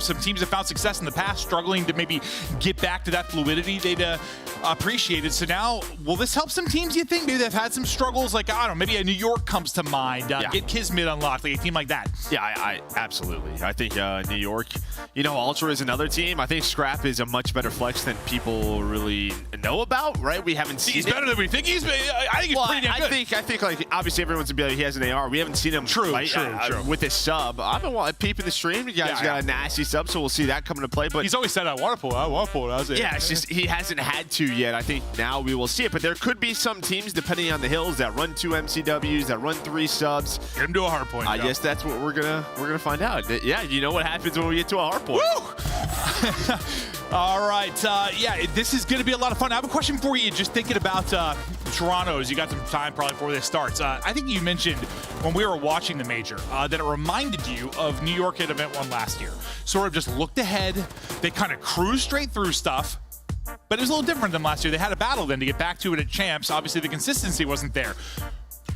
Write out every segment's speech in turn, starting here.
form. Some teams have found success in the past, struggling to maybe get back to that fluidity they'd appreciated. So now, will this help some teams, you think? Maybe they've had some struggles, like, I don't know, maybe a New York comes to mind. Get Kismet unlocked, like a team like that. Yeah, I absolutely. I think New York, Ultra is another team. I think Scrap is a much better flex than people really know about, right? We haven't seen he's better than we think he's been. I think he's pretty damn good. I think like, obviously everyone's going to be like, he has an AR. We haven't seen him true. With his sub. I've been peeping the stream. You guys got a nasty sub, so we'll see that come into play. But he's always said, I want to pull it. Yeah, it's just he hasn't had to yet. I think now we will see it. But there could be some teams, depending on the hills, that run 2 MCWs, that run 3 subs. Get him to a hard point. I guess that's what we're gonna find out. Yeah, you know what happens when we get to a hard point. Woo! All right, this is going to be a lot of fun. I have a question for you, just thinking about Toronto's. You got some time probably before this starts. I think you mentioned when we were watching the Major that it reminded you of New York at Event 1 last year. Sort of just looked ahead. They kind of cruised straight through stuff, but it was a little different than last year. They had a battle then to get back to it at Champs. Obviously, the consistency wasn't there.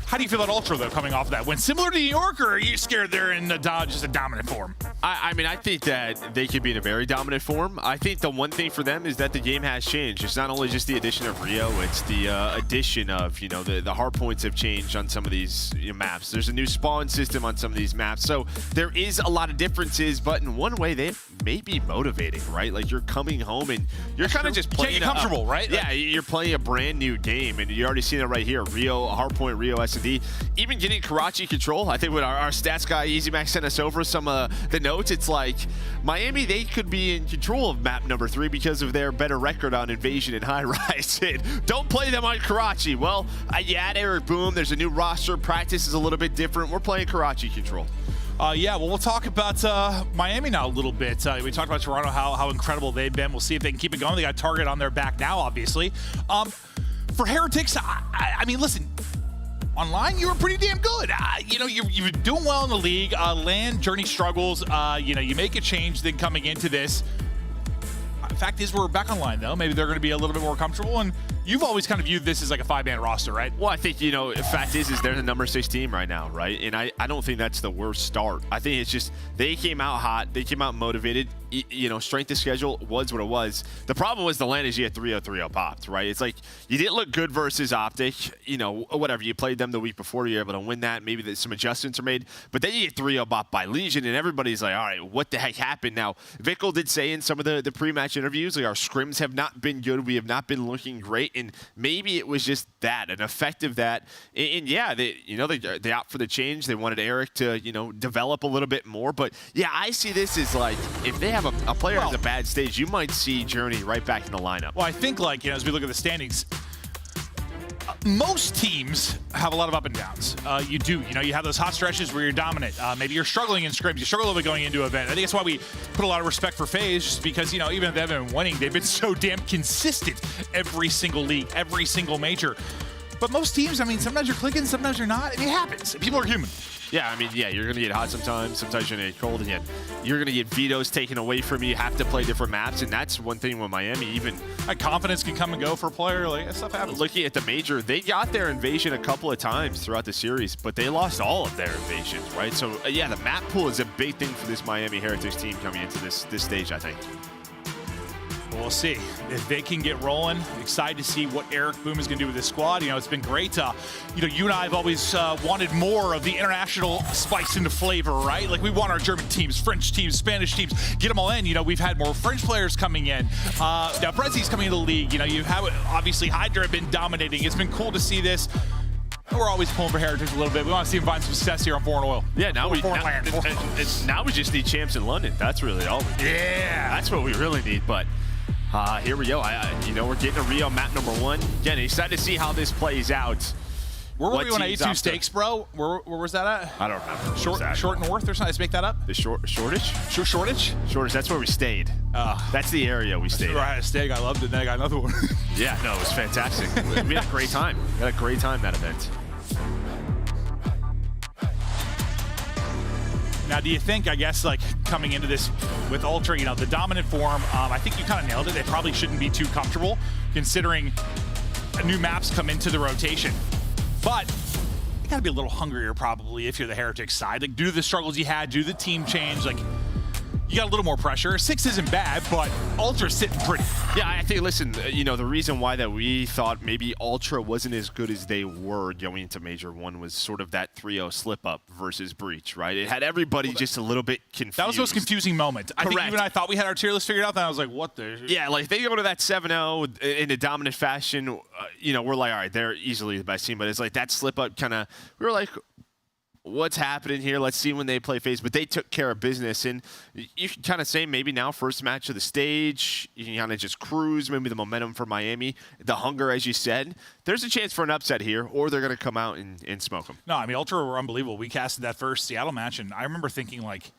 How do you feel about Ultra, though, coming off of that? When similar to New York, or are you scared they're in just a dominant form? I mean, I think that they could be in a very dominant form. I think the one thing for them is that the game has changed. It's not only just the addition of Rio, it's the addition of, the hard points have changed on some of these maps. There's a new spawn system on some of these maps. So there is a lot of differences, but in one way, they may be motivating, right? Like, you're coming home and you're kind of just playing. Can't get comfortable, right? Yeah, you're playing a brand new game, and you already seen it right here. Rio, hardpoint, Rio S&D. Even getting Karachi control, I think when our stats guy EasyMax sent us over some of the notes, it's like Miami, they could be in control of map number 3 because of their better record on Invasion and High Rise. Don't play them on Karachi. Well, you add Eric Boom, there's a new roster, practice is a little bit different. We're playing Karachi control. We'll talk about Miami now a little bit. We talked about Toronto, how incredible they've been. We'll see if they can keep it going. They got Target on their back now, obviously. For Heretics, I mean, listen, online, you were pretty damn good. You're doing well in the league. Land journey struggles. You make a change then coming into this. Fact is, we're back online, though. Maybe they're going to be a little bit more comfortable. And you've always kind of viewed this as like a 5-man roster, right? Well, I think, fact is they're the number 6 team right now, right? And I don't think that's the worst start. I think it's just they came out hot. They came out motivated. Strength of schedule was what it was. The problem was the land is you had 3-0-3-0 popped, right? It's like you didn't look good versus Optic. Whatever. You played them the week before. You're able to win that. Maybe some adjustments are made. But then you get 3-0 popped by Legion, and everybody's like, all right, what the heck happened? Now, Vickle did say in some of the pre-match interviews, like, our scrims have not been good. We have not been looking great. And maybe it was just that, an effect of that. And yeah, they opt for the change. They wanted Eric to, develop a little bit more. But yeah, I see this as like, if they have a player has a bad stage, you might see Journey right back in the lineup. Well, I think, as we look at the standings, most teams have a lot of up and downs. You do. You have those hot stretches where you're dominant. Maybe you're struggling in scrims. You struggle a little bit going into an event. I think that's why we put a lot of respect for FaZe, just because, even if they haven't been winning, they've been so damn consistent every single league, every single major. But most teams, sometimes you're clicking, sometimes you're not. It happens. People are human. Yeah, you're going to get hot sometimes. Sometimes you're going to get cold, and yet you're going to get vetoes taken away from you. You have to play different maps, and that's one thing with Miami. Even confidence can come and go for a player. Like, that stuff happens. Looking at the Major, they got their invasion a couple of times throughout the series, but they lost all of their invasions, right? So, yeah, the map pool is a big thing for this Miami Heretics team coming into this stage, I think. We'll see if they can get rolling. Excited to see what Eric Boom is going to do with this squad. It's been great. You and I have always wanted more of the international spice into flavor, right? Like, we want our German teams, French teams, Spanish teams, get them all in. We've had more French players coming in. Now, Brezi's coming into the league. You have, obviously, Hydra have been dominating. It's been cool to see this. We're always pulling for Heritage a little bit. We want to see him find some success here on Foreign Oil. Yeah, now we just need champs in London. That's really all we need. Yeah. That's what we really need, but here we go. We're getting a Rio map number 1. Again, excited to see how this plays out. Where were we on A2 stakes, bro? Where was that at? I don't remember. Short North or something? Let's make that up. The Shortage? Shortage? Shortage, that's where we stayed. That's the area we stayed. Right, Steg, I loved it. Then I got another one. Yeah, no, it was fantastic. We had a great time. We had a great time that event. Now, do you think, coming into this with Ultra, the dominant form, I think you kind of nailed it. They probably shouldn't be too comfortable considering new maps come into the rotation. But you got to be a little hungrier probably if you're the Heretics side. Like, due to the struggles you had, due to the team change, you got a little more pressure. 6 isn't bad, but Ultra's sitting pretty. Yeah, I think, listen, you know, the reason why that we thought maybe Ultra wasn't as good as they were going into Major 1 was sort of that 3-0 slip-up versus Breach, right? It had everybody just a little bit confused. That was the most confusing moment. Correct. I think even I thought we had our tier list figured out, then I was like, what the? Yeah, like, they go to that 7-0 in a dominant fashion, you know, we're like, all right, they're easily the best team, but it's like that slip-up kind of, we were like, what's happening here? Let's see when they play FaZe. But they took care of business. And you can kind of say maybe now first match of the stage, you can kind of just cruise, maybe the momentum for Miami, the hunger, as you said. There's a chance for an upset here, or they're going to come out and smoke them. No, I mean, Ultra were unbelievable. We casted that first Seattle match, and I remember thinking, like,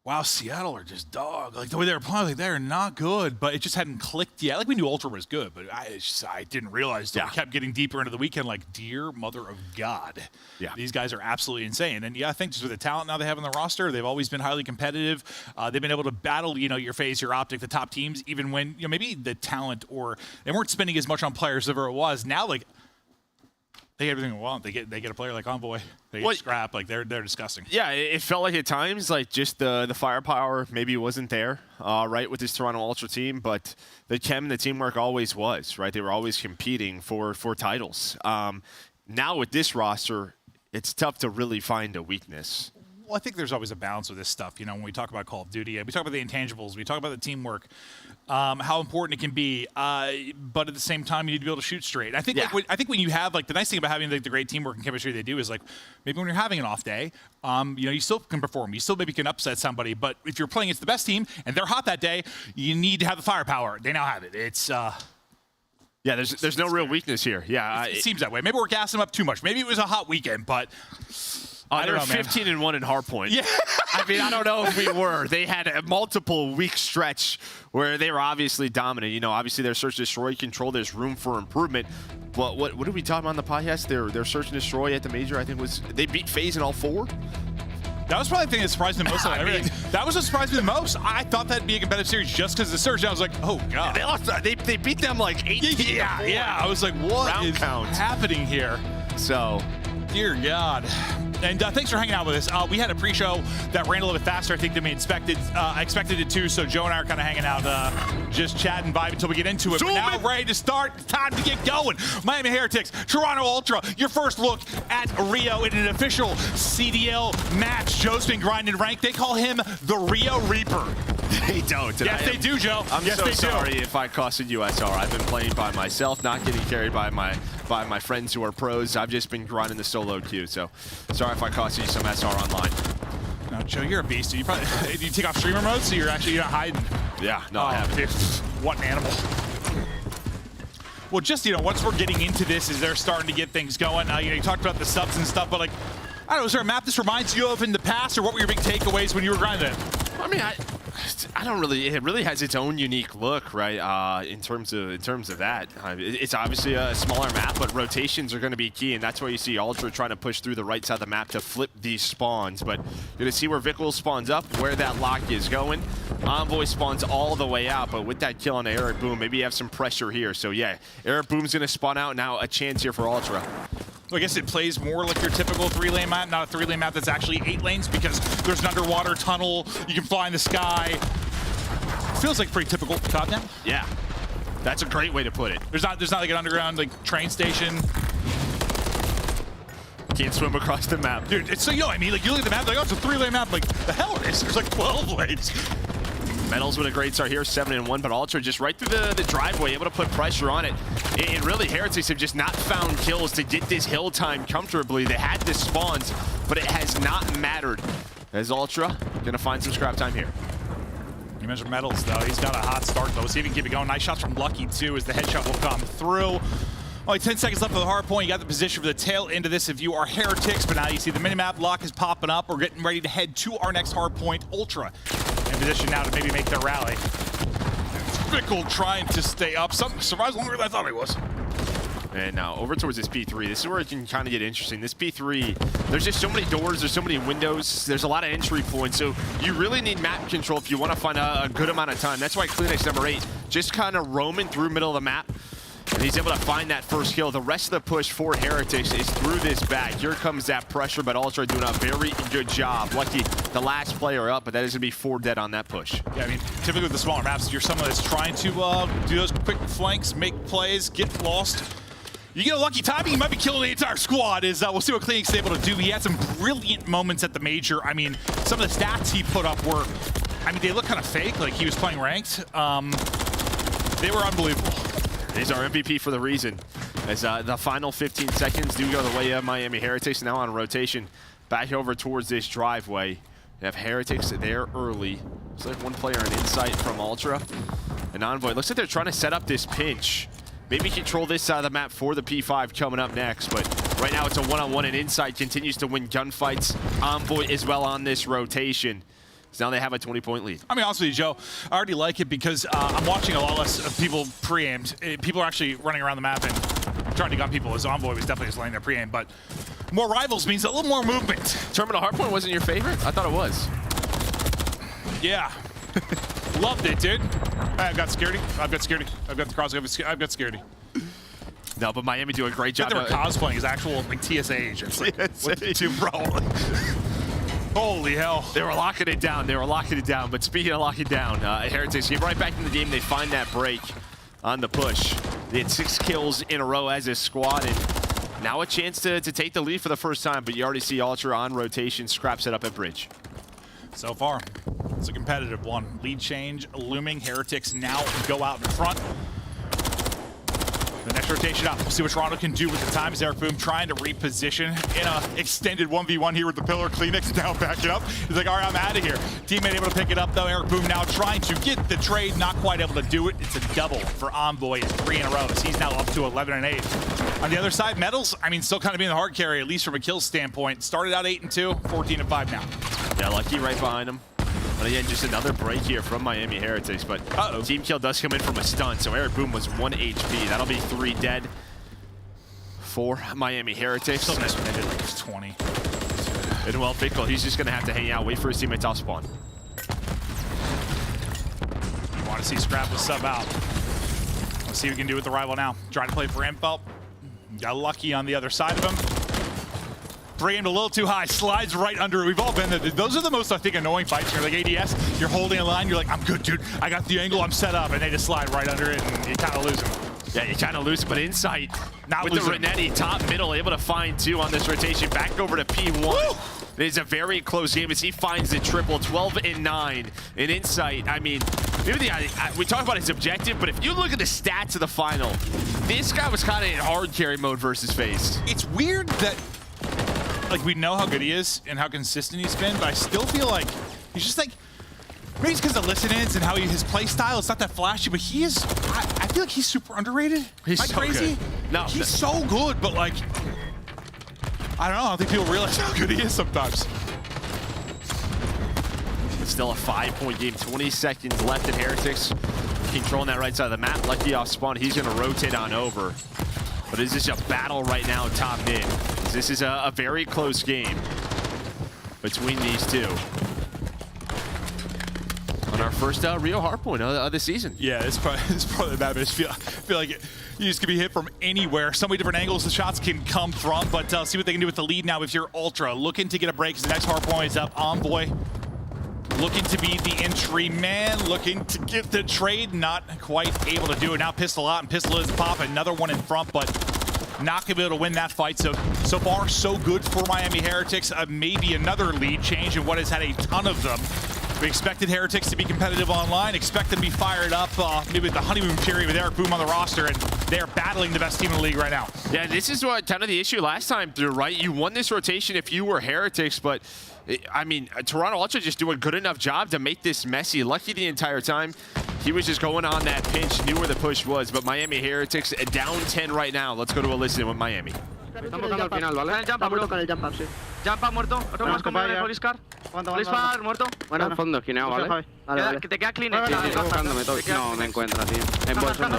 wow, Seattle are just dog. Like, the way they were playing, like, they're not good, but it just hadn't clicked yet. Like, we knew Ultra was good, but I didn't realize that we kept getting deeper into the weekend, like, dear mother of God. Yeah. These guys are absolutely insane. And, yeah, I think just with the talent now they have on the roster, they've always been highly competitive. They've been able to battle, you know, your FaZe, your Optic, the top teams, even when, you know, maybe the talent or they weren't spending as much on players as ever it was. Now, like, they get everything they want. They get a player like Envoy. They get Scrap. Like, they're disgusting. Yeah, it felt like at times, like, just the firepower maybe wasn't there, right, with this Toronto Ultra team, but the chem and the teamwork always was, right? They were always competing for titles. Now with this roster, it's tough to really find a weakness. Well, I think there's always a balance with this stuff. You know, when we talk about Call of Duty, we talk about the intangibles, we talk about the teamwork, how important it can be, but at the same time, you need to be able to shoot straight. I think, I think when you have, like, the nice thing about having, like, the great teamwork and chemistry they do is, like, maybe when you're having an off day, you know, you still can perform. You still maybe can upset somebody, but if you're playing against the best team and they're hot that day, you need to have the firepower. They now have it. It's yeah, there's no real weakness here. Yeah, it seems that way. Maybe we're gassing them up too much. Maybe it was a hot weekend, but I don't know, 15-1 in hardpoint. Yeah. I mean, I don't know if we were. They had a multiple week stretch where they were obviously dominant. You know, obviously their search and destroy control. There's room for improvement. But what did we talk about on the podcast? Their search and destroy at the Major, I think, was they beat FaZe in all 4. That was probably the thing that surprised me most. That was what surprised me the most. I thought that'd be a competitive series just because of the surge. I was like, oh god. They lost. They beat them like 18. Yeah. I was like, what is happening here? So, dear God. And thanks for hanging out with us. We had a pre-show that ran a little bit faster, I think, than we expected it to. So Joe and I are kind of hanging out, just chatting, vibe until we get into it. We're now ready to start. Time to get going. Miami Heretics, Toronto Ultra. Your first look at Rio in an official CDL match. Joe's been grinding rank. They call him the Rio Reaper. They don't. Yes, they do, Joe. I'm so sorry if I costed USR. I've been playing by myself, not getting carried by my friends who are pros. I've just been grinding the solo queue. So sorry if I cost you some SR online. No, Joe, you're a beast. You probably you take off streamer mode, so you're not hiding. Yeah, no, I haven't. Dude, what an animal. Well, just, you know, once we're getting into this, is they're starting to get things going. You know, you talked about the subs and stuff, but, like, I don't know, is there a map this reminds you of in the past, or what were your big takeaways when you were grinding it? I mean, I don't really. It really has its own unique look, right? In terms of that, it's obviously a smaller map, but rotations are going to be key, and that's why you see Ultra trying to push through the right side of the map to flip these spawns. But you're going to see where Vickle spawns up, where that lock is going. Envoy spawns all the way out, but with that kill on Eric Boom, maybe you have some pressure here. So yeah, Eric Boom's going to spawn out now. A chance here for Ultra. Well, I guess it plays more like your typical 3-lane map, not a 3-lane map that's actually 8 lanes, because there's an underwater tunnel, you can fly in the sky. Feels like pretty typical top down. Yeah, that's a great way to put it. There's not like an underground like train station. Can't swim across the map. Dude, it's so, you know what I mean? Like, you look at the map, like, oh, it's a 3-lane map. Like, the hell it is. There's like 12 lanes. Metals with a great start here, 7-1, but Ultra just right through the driveway, able to put pressure on it. And really, Heretics have just not found kills to get this hill time comfortably. They had the spawns, but it has not mattered. As Ultra gonna find some scrap time here. You mentioned Metals, though. He's got a hot start, though. See if he can keep it going. Nice shots from Lucky, too, as the headshot will come through. Only 10 seconds left for the hard point. You got the position for the tail end of this if you are Heretics, but now you see the minimap lock is popping up. We're getting ready to head to our next hard point. Ultra in position now to maybe make their rally. Fickle trying to stay up. Survives longer than I thought he was. And now over towards this P3. This is where it can kind of get interesting. This P3, there's just so many doors, there's so many windows, there's a lot of entry points. So you really need map control if you want to find a good amount of time. That's why Kleenex number 8 just kind of roaming through middle of the map. And he's able to find that first kill. The rest of the push for Heretics is through this back. Here comes that pressure, but Ultra doing a very good job. Lucky the last player up, but that is going to be 4 dead on that push. Yeah, I mean, typically with the smaller maps, you're someone that's trying to do those quick flanks, make plays, get lost. You get a lucky timing, you might be killing the entire squad. We'll see what Klinik's able to do. He had some brilliant moments at the Major. I mean, some of the stats he put up were, I mean, they look kind of fake, like he was playing ranked. They were unbelievable. He's our MVP for the reason. As the final 15 seconds do go the way of Miami Heretics. Now on rotation, back over towards this driveway. They have Heretics there early. Looks like one player on insight from Ultra. And Envoy, looks like they're trying to set up this pinch. Maybe control this side of the map for the P5 coming up next, but right now it's a one-on-one and Insight continues to win gunfights. Envoy as well on this rotation. So now they have a 20-point lead. I mean, honestly, Joe, I already like it because I'm watching a lot less of people pre-aimed. People are actually running around the map and trying to gun people, as Envoy was definitely just laying there pre-aimed, but more rivals means a little more movement. Terminal Hardpoint wasn't your favorite? I thought it was. Yeah. Loved it, dude. I've got security. I've got security. I've got the cross. I've got security. No, but Miami do a great job. They were cosplaying his actual like TSA agents. Like, what the two, bro? Holy hell. They were locking it down. They were locking it down. But speaking of locking down, Heretics get right back in the game. They find that break on the push. They had 6 kills in a row as a squad. And now a chance to take the lead for the first time. But you already see Ultra on rotation. Scraps it up at bridge. So far, it's a competitive one. Lead change looming. Heretics now go out in front. The next rotation up. We'll see what Toronto can do with the time as Eric Boom trying to reposition in an extended 1v1 here with the pillar. Klinik's now backing up. He's like, all right, I'm out of here. Teammate able to pick it up, though. Eric Boom now trying to get the trade. Not quite able to do it. It's a double for Envoy. It's 3 in a row. He's now up to 11 and 8. On the other side, Metals, I mean, still kind of being the hard carry, at least from a kill standpoint. Started out 8 and 2, 14 and 5 now. Yeah, Lucky right behind him. But again, just another break here from Miami Heretics. But team kill does come in from a stun. So Eric Boom was 1 HP. That'll be 3 dead for Miami Heretics. Still missed when they did like 20. And well, Fickle, he's just going to have to hang out, wait for his teammates off spawn. You want to see Scrap to sub out. Let's see what we can do with the rival now. Trying to play for Infelt. Got Lucky on the other side of him. Framed a little too high, slides right under it. We've all been there. Those are the most, I think, annoying fights. You're like ADS, you're holding a line, you're like, I'm good, dude. I got the angle, I'm set up, and they just slide right under it, and you kind of lose them. Yeah, you kind of lose it, but Insight Not with losing. the Renetti, top middle, able to find 2 on this rotation. Back over to P1. Woo! It is a very close game as he finds the triple, 12 and 9. And Insight, I mean, maybe we talk about his objective, but if you look at the stats of the final, this guy was kind of in hard carry mode versus FaZe. It's weird that, like, we know how good he is and how consistent he's been, but I still feel like he's just like, maybe it's because of listen-ins and how his play style, it's not that flashy, but he is, I feel like he's super underrated. He's Am I so crazy? good. No, he's so good, but like, I don't know, I don't think people realize how good he is sometimes. It's still a 5-point game, 20 seconds left in Heretics. Controlling that right side of the map. Lucky off spawn, he's going to rotate on over. But is this a battle right now, top mid? This is a very close game between these two. On our first real hardpoint of the season. Yeah, it's probably bad, but I feel like you just can be hit from anywhere. So many different angles the shots can come from, but see what they can do with the lead now if you're Ultra. Looking to get a break as the next hardpoint is up. Envoy looking to be the entry man, looking to get the trade, not quite able to do it. Now Pistol out, and Pistol is pop, another one in front, but not gonna be able to win that fight. So far, so good for Miami Heretics. Maybe another lead change in what has had a ton of them. We expected Heretics to be competitive online, expect them to be fired up, maybe with the honeymoon period with Eric Boom on the roster, and they are battling the best team in the league right now. Yeah, this is what kind of the issue last time through, right? You won this rotation if you were Heretics, but I mean, Toronto Ultra just doing a good enough job to make this messy. Lucky the entire time. He was just going on that pinch, knew where the push was, but Miami Heretics down 10 right now. Let's go to a listen with Miami. Estamos buscando al final, ¿vale? Está muerto con el jump up, sí. Jump up muerto. Otro más con el Poliscar. Poliscar muerto. Bueno, al fondo, esquineado, ¿vale? Vale. Que te queda clean. Sí, estoy buscándome todo. No me encuentra, tío. En bolso no.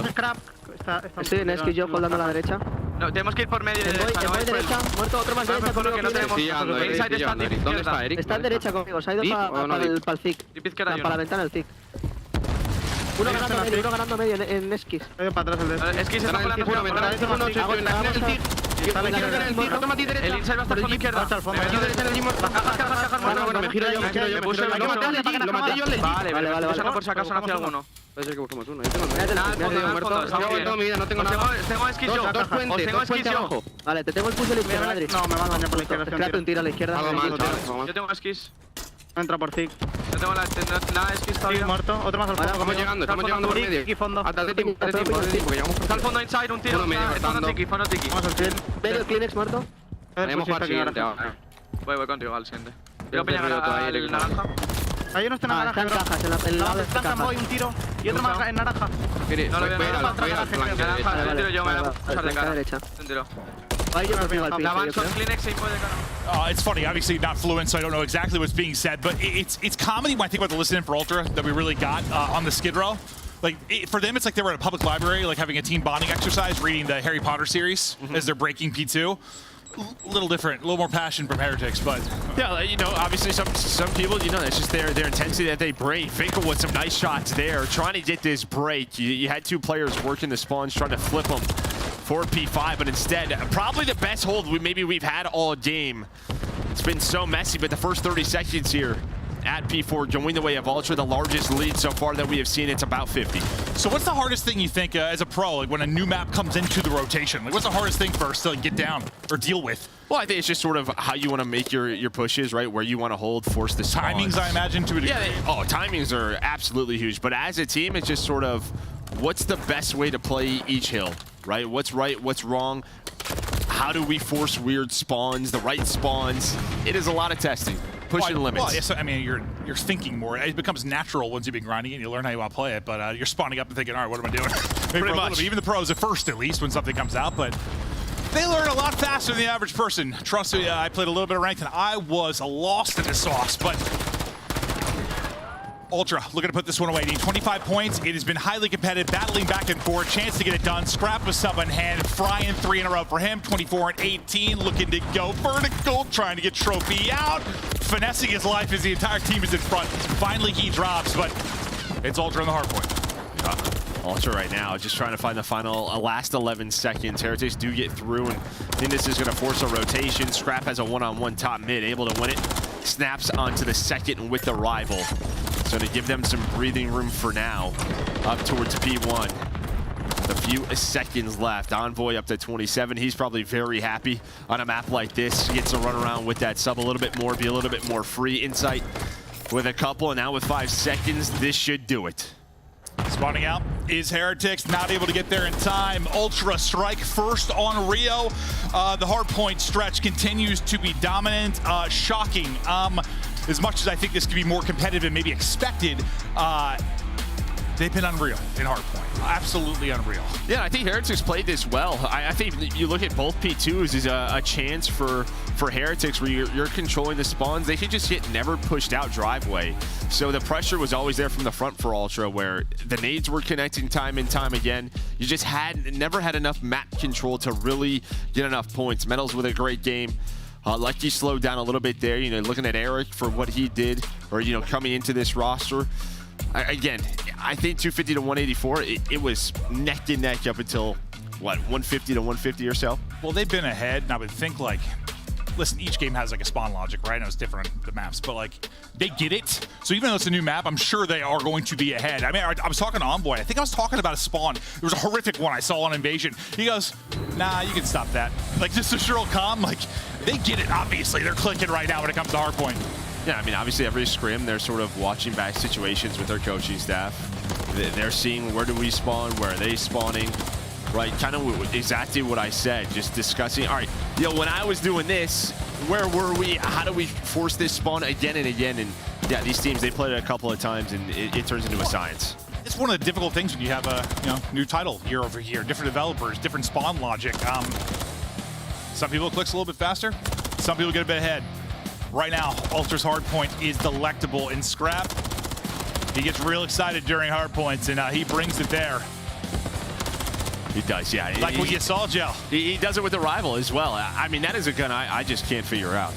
Estoy en esquí yo, holdando a la derecha. No, tenemos que ir por medio de derecha. Voy derecha, muerto, otro más derecha conmigo. Que no tenemos. Sí, ando, Eric, yo ando, Eric. ¿Dónde está Eric? Está en derecha conmigo, se ha ido para el ZIC. Para la ventana del ZIC. Uno ganando medio en esquís. Para atrás el de. Es que se está Uno, El inside va a estar con la izquierda. Bueno, me giro yo. Me puse el Lo maté yo. Vale, vale. Por si acaso no hacía alguno. Puede ser que busquemos uno. Nada, al fondo, estamos bien. Toda mi vida, no tengo nada. Tengo esquís yo. Dos puentes, Tengo esquís yo. abajo. Vale, te tengo el pulso a la izquierda, Adri. No, me van a dañar por la izquierda. Tírate un tiro a la izquierda. Algo mal, chavales, algo mal. Yo tengo esquís. Entra por Zig. Yo tengo nada de esquís Zig todavía. muerto. Otro más al fondo. Estamos llegando por medio. Aquí fondo. Date tiempo, que llegamos Está al fondo inside, un tiro. Uno medio, Fondo tiki. Vamos al field. Medio Kleenex muerto. Tenemos para el siguiente ahora. Voy contigo al siguiente. Yo Quiero peñar al naranja. Hay uno está en Ah, naranja. está en cajas, en el lado de esta caja. Voy un tiro. Y otro más en naranja. No lo veo. Naranja, un tiro yo, me voy a pasar de cara. derecha. Un tiro. Ahí yo me pego al La piso, yo avanzo creo. en Kleenex y puede ganar. It's funny, obviously not fluent, so I don't know exactly what's being said, but it's comedy when I think about the listen in for Ultra that we really got on the Skid Row. Like, for them, it's like they were at a public library, like having a team bonding exercise, reading the Harry Potter series as they're breaking P2. A little different, a little more passion from Heretics, but Yeah, you know, obviously some people, you know, it's just their intensity that they bring. Finkel with some nice shots there, trying to get this break. You had two players working the spawns, trying to flip them for P5, but instead, probably the best hold we've had all game. It's been so messy, but the first 30 seconds here at P4 going the way of Ultra, the largest lead so far that we have seen. It's about 50. So what's the hardest thing you think as a pro, like when a new map comes into the rotation? Like what's the hardest thing first to like, get down or deal with? Well, I think it's just sort of how you want to make your pushes, right? Where you want to hold, force the spawns. Timings, I imagine, to a degree. Yeah, timings are absolutely huge. But as a team, it's just sort of what's the best way to play each hill, right? What's right, what's wrong? How do we force weird spawns, the right spawns? It is a lot of testing, pushing limits. Well, yes, I mean, you're thinking more. It becomes natural once you've been grinding it and you learn how you want to play it, but you're spawning up and thinking, all right, what am I doing? Maybe Pretty much. Even the pros at first, at least, when something comes out, but they learn a lot faster than the average person. Trust me, I played a little bit of ranked and I was lost in the sauce, but Ultra looking to put this one away. Need 25 points. It has been highly competitive, battling back and forth. Chance to get it done. Scrap with sub in hand. Frying 3 in a row for him. 24 and 18. Looking to go vertical. Trying to get Trophy out. Finessing his life as the entire team is in front. Finally he drops, but it's Ultra on the hard point. Ultra right now just trying to find the final last 11 seconds. Heretics do get through, and I think this is going to force a rotation. Scrap has a one-on-one top mid, able to win it. Snaps onto the second with the rival. So to give them some breathing room for now, up towards P1. A few seconds left. Envoy up to 27. He's probably very happy on a map like this. He gets to run around with that sub a little bit more, be a little bit more free. Insight with a couple, and now with 5 seconds, this should do it. Spawning out is Heretics, not able to get there in time. Ultra strike first on Rio. The hard point stretch continues to be dominant. Shocking. As much as I think this could be more competitive than maybe expected, they've been unreal in hardpoint. Absolutely unreal. Yeah, I think Heretics played this well. I think you look at both P2s as a chance for Heretics where you're controlling the spawns. They could just get never pushed out driveway. So the pressure was always there from the front for Ultra, where the nades were connecting time and time again. You just never had enough map control to really get enough points. Metals with a great game. Lucky slowed down a little bit there, you know, looking at Eric for what he did, or, you know, coming into this roster. Again, I think 250 to 184, it was neck and neck up until, what, 150 to 150 or so? Well, they've been ahead, and I would think, like, listen, each game has, like, a spawn logic, right? I know it's different, the maps, but, like, they get it. So even though it's a new map, I'm sure they are going to be ahead. I mean, I was talking to Envoy. I think I was talking about a spawn. There was a horrific one I saw on Invasion. He goes, nah, you can stop that. Like, just a Cheryl calm, like, they get it, obviously. They're clicking right now when it comes to hardpoint. Yeah, I mean, obviously every scrim, they're sort of watching back situations with their coaching staff. They're seeing where do we spawn, where are they spawning, right? Kind of exactly what I said, just discussing, all right, you know, when I was doing this, where were we? How do we force this spawn again and again? And yeah, these teams, they played it a couple of times and it turns into a science. It's one of the difficult things when you have a new title year over year, different developers, different spawn logic. Some people it clicks a little bit faster, some people get a bit ahead. Right now, Ultra's hardpoint is delectable in Scrap. He gets real excited during hardpoints, and he brings it there. He does, yeah. Like what you saw, Joe. He does it with the rival as well. I mean, that is a gun I just can't figure out.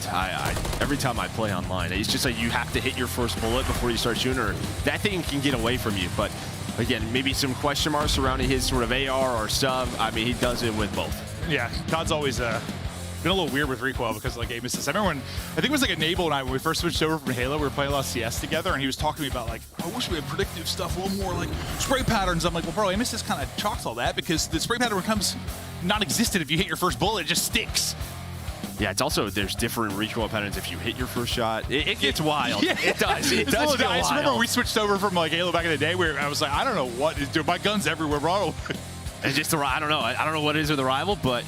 Every time I play online, it's just like you have to hit your first bullet before you start shooting, or that thing can get away from you. But again, maybe some question marks surrounding his sort of AR or sub. I mean, he does it with both. Yeah, Todd's always been a little weird with recoil because of like aim assist. I remember when, I think it was like Enable and I, when we first switched over from Halo, we were playing a lot of CS together, and he was talking to me about like, I wish we had predictive stuff, a little more like spray patterns. I'm like, well, bro, aim assist kind of chalks all that because the spray pattern becomes non-existent if you hit your first bullet, it just sticks. Yeah, it's also, there's different recoil patterns if you hit your first shot. It gets wild. Yeah. It does. It does get I just wild. remember we switched over from like Halo back in the day where I was like, I don't know what is doing. My gun's everywhere, bro. It's just, I don't know. I don't know what it is with the rival, but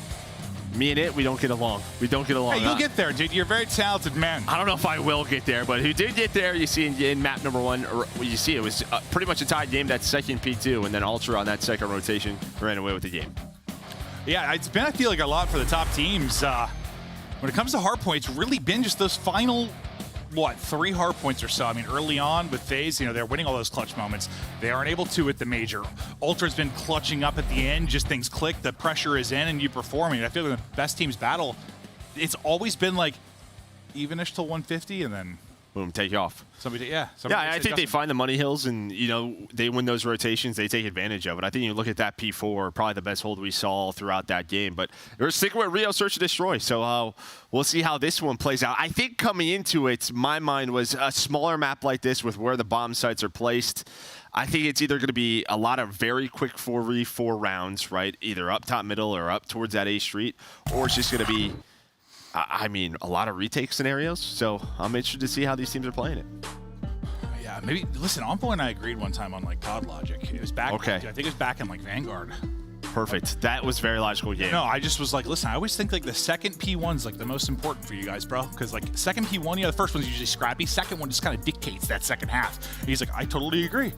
me and it, we don't get along. We don't get along. Hey, you'll get there, dude. You're a very talented man. I don't know if I will get there, but who did get there, you see in map number 1, or what you see, it was pretty much a tied game, that second P2, and then Ultra on that second rotation ran away with the game. Yeah, it's been, I feel like, a lot for the top teams. When it comes to hardpoint, it's really been just those final, 3 hardpoints or so. I mean, early on with FaZe, they're winning all those clutch moments. They aren't able to at the major. Ultra's been clutching up at the end, just things click, the pressure is in, and you perform. I feel like the best teams battle, it's always been like even-ish till 150, and then boom, take off. Somebody I think they find the money hills, and they win those rotations. They take advantage of it. I think you look at that P4, probably the best hold we saw throughout that game. But we're sticking with Rio Search and Destroy, so we'll see how this one plays out. I think coming into it, my mind was a smaller map like this with where the bomb sites are placed. I think it's either going to be a lot of very quick 4v4 rounds, right? Either up top middle or up towards that A street, or it's just going to be, I mean, a lot of retake scenarios. So I'm interested to see how these teams are playing it. Yeah, maybe, listen, Envoy and I agreed one time on like COD logic. It was back, okay. I think it was back in like Vanguard. Perfect. That was a very logical game. No, I just was like, listen, I always think like the second P1's like the most important for you guys, bro. Because like second P1, the first one's usually scrappy. Second one just kind of dictates that second half. And he's like, I totally agree.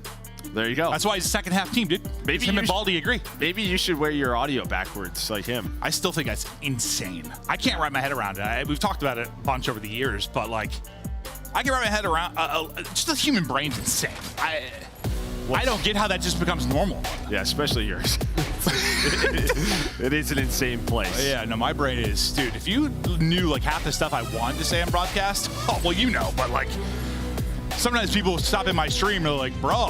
There you go. That's why he's a second half team, dude. Maybe him and Baldy agree. Maybe you should wear your audio backwards like him. I still think that's insane. I can't wrap my head around it. We've talked about it a bunch over the years, but like, I can wrap my head around, just the human brain's insane. I don't get how that just becomes normal. Yeah, especially yours. It is an insane place. Yeah, no, my brain is, dude, if you knew like half the stuff I wanted to say on broadcast, oh, well, but like, sometimes people stop in my stream and they're like, bro,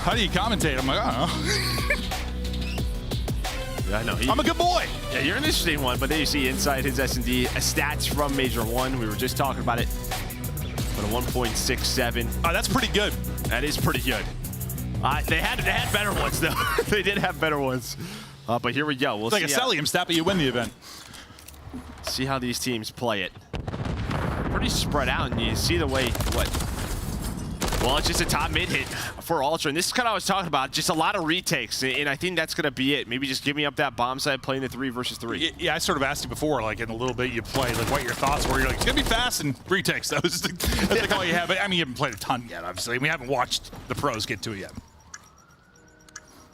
how do you commentate? I'm like, I don't know. Yeah, I know. I'm a good boy. Yeah, you're an interesting one, but then you see inside his S&D stats from Major 1. We were just talking about it. But a 1.67. Oh, that's pretty good. That is pretty good. They had better ones, though. They did have better ones. But here we go. We'll it's like see a Cellium stat, but you win the event. See how these teams play it. Pretty spread out, and you see the way, well, it's just a top mid hit for Ultra, and this is kind of what I was talking about, just a lot of retakes, and I think that's going to be it. Maybe just give me up that bomb side, playing the 3 versus 3. Yeah, I sort of asked you before, like in a little bit you played, like what your thoughts were. You're like, it's going to be fast and retakes. That's like all you have. I mean, you haven't played a ton yet, obviously. We haven't watched the pros get to it yet.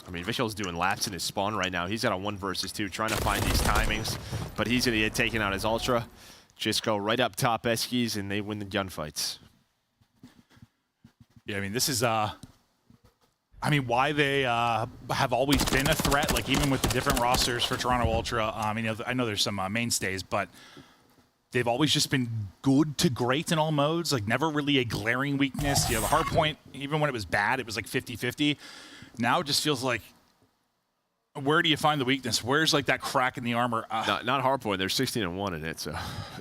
I mean, Vishal's doing laps in his spawn right now. He's got a 1 versus 2, trying to find these timings, but he's going to get taken out as Ultra. Just go right up top Eskies, and they win the gunfights. Yeah, I mean, this is, I mean, why they have always been a threat, like even with the different rosters for Toronto Ultra. I know there's some mainstays, but they've always just been good to great in all modes, like never really a glaring weakness. The hard point, even when it was bad, it was like 50-50. Now it just feels like, where do you find the weakness? Where's like that crack in the armor? Not hardpoint. They're 16-1 in it, so.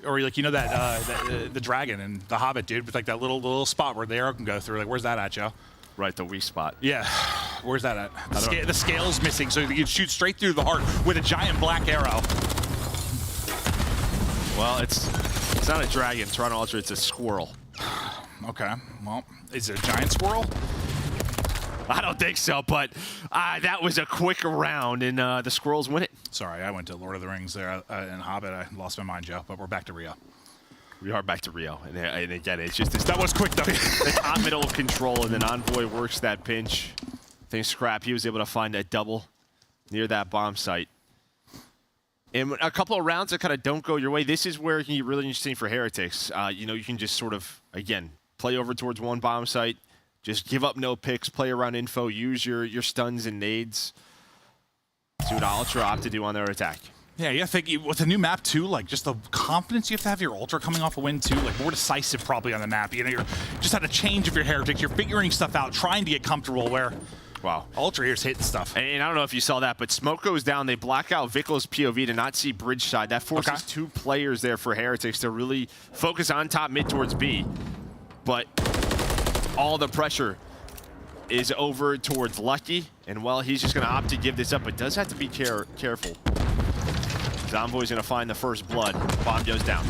Or like that the dragon and the Hobbit, dude, with like that little spot where the arrow can go through. Like, where's that at, Joe? Right, the weak spot. Yeah, where's that at? The scale's missing, so you can shoot straight through the heart with a giant black arrow. Well, it's not a dragon, Toronto Ultra. It's a squirrel. Okay, well, is it a giant squirrel? I don't think so, but that was a quick round, and the Squirrels win it. Sorry, I went to Lord of the Rings there and Hobbit. I lost my mind, Joe, but we're back to Rio. We are back to Rio, and again, it's just that was quick, though. The top middle control, and then Envoy works that pinch. I think Scrap, he was able to find a double near that bomb site. And a couple of rounds that kind of don't go your way, this is where it can get really interesting for Heretics. You can just sort of, again, play over towards one bomb site, just give up no picks, play around info, use your stuns and nades. See what Ultra opt to do on their attack. Yeah, you think with a new map too, like just the confidence you have to have your Ultra coming off a win too, like more decisive probably on the map. You're just had a change of your Heretics. You're figuring stuff out, trying to get comfortable where Wow. Ultra here's hitting stuff. And I don't know if you saw that, but smoke goes down. They black out Vickel's POV to not see bridge side. That forces 2 players there for Heretics to really focus on top mid towards B. But all the pressure is over towards Lucky. And, well, he's just going to opt to give this up, but does have to be careful. Zomboy's going to find the first blood. Bomb goes down.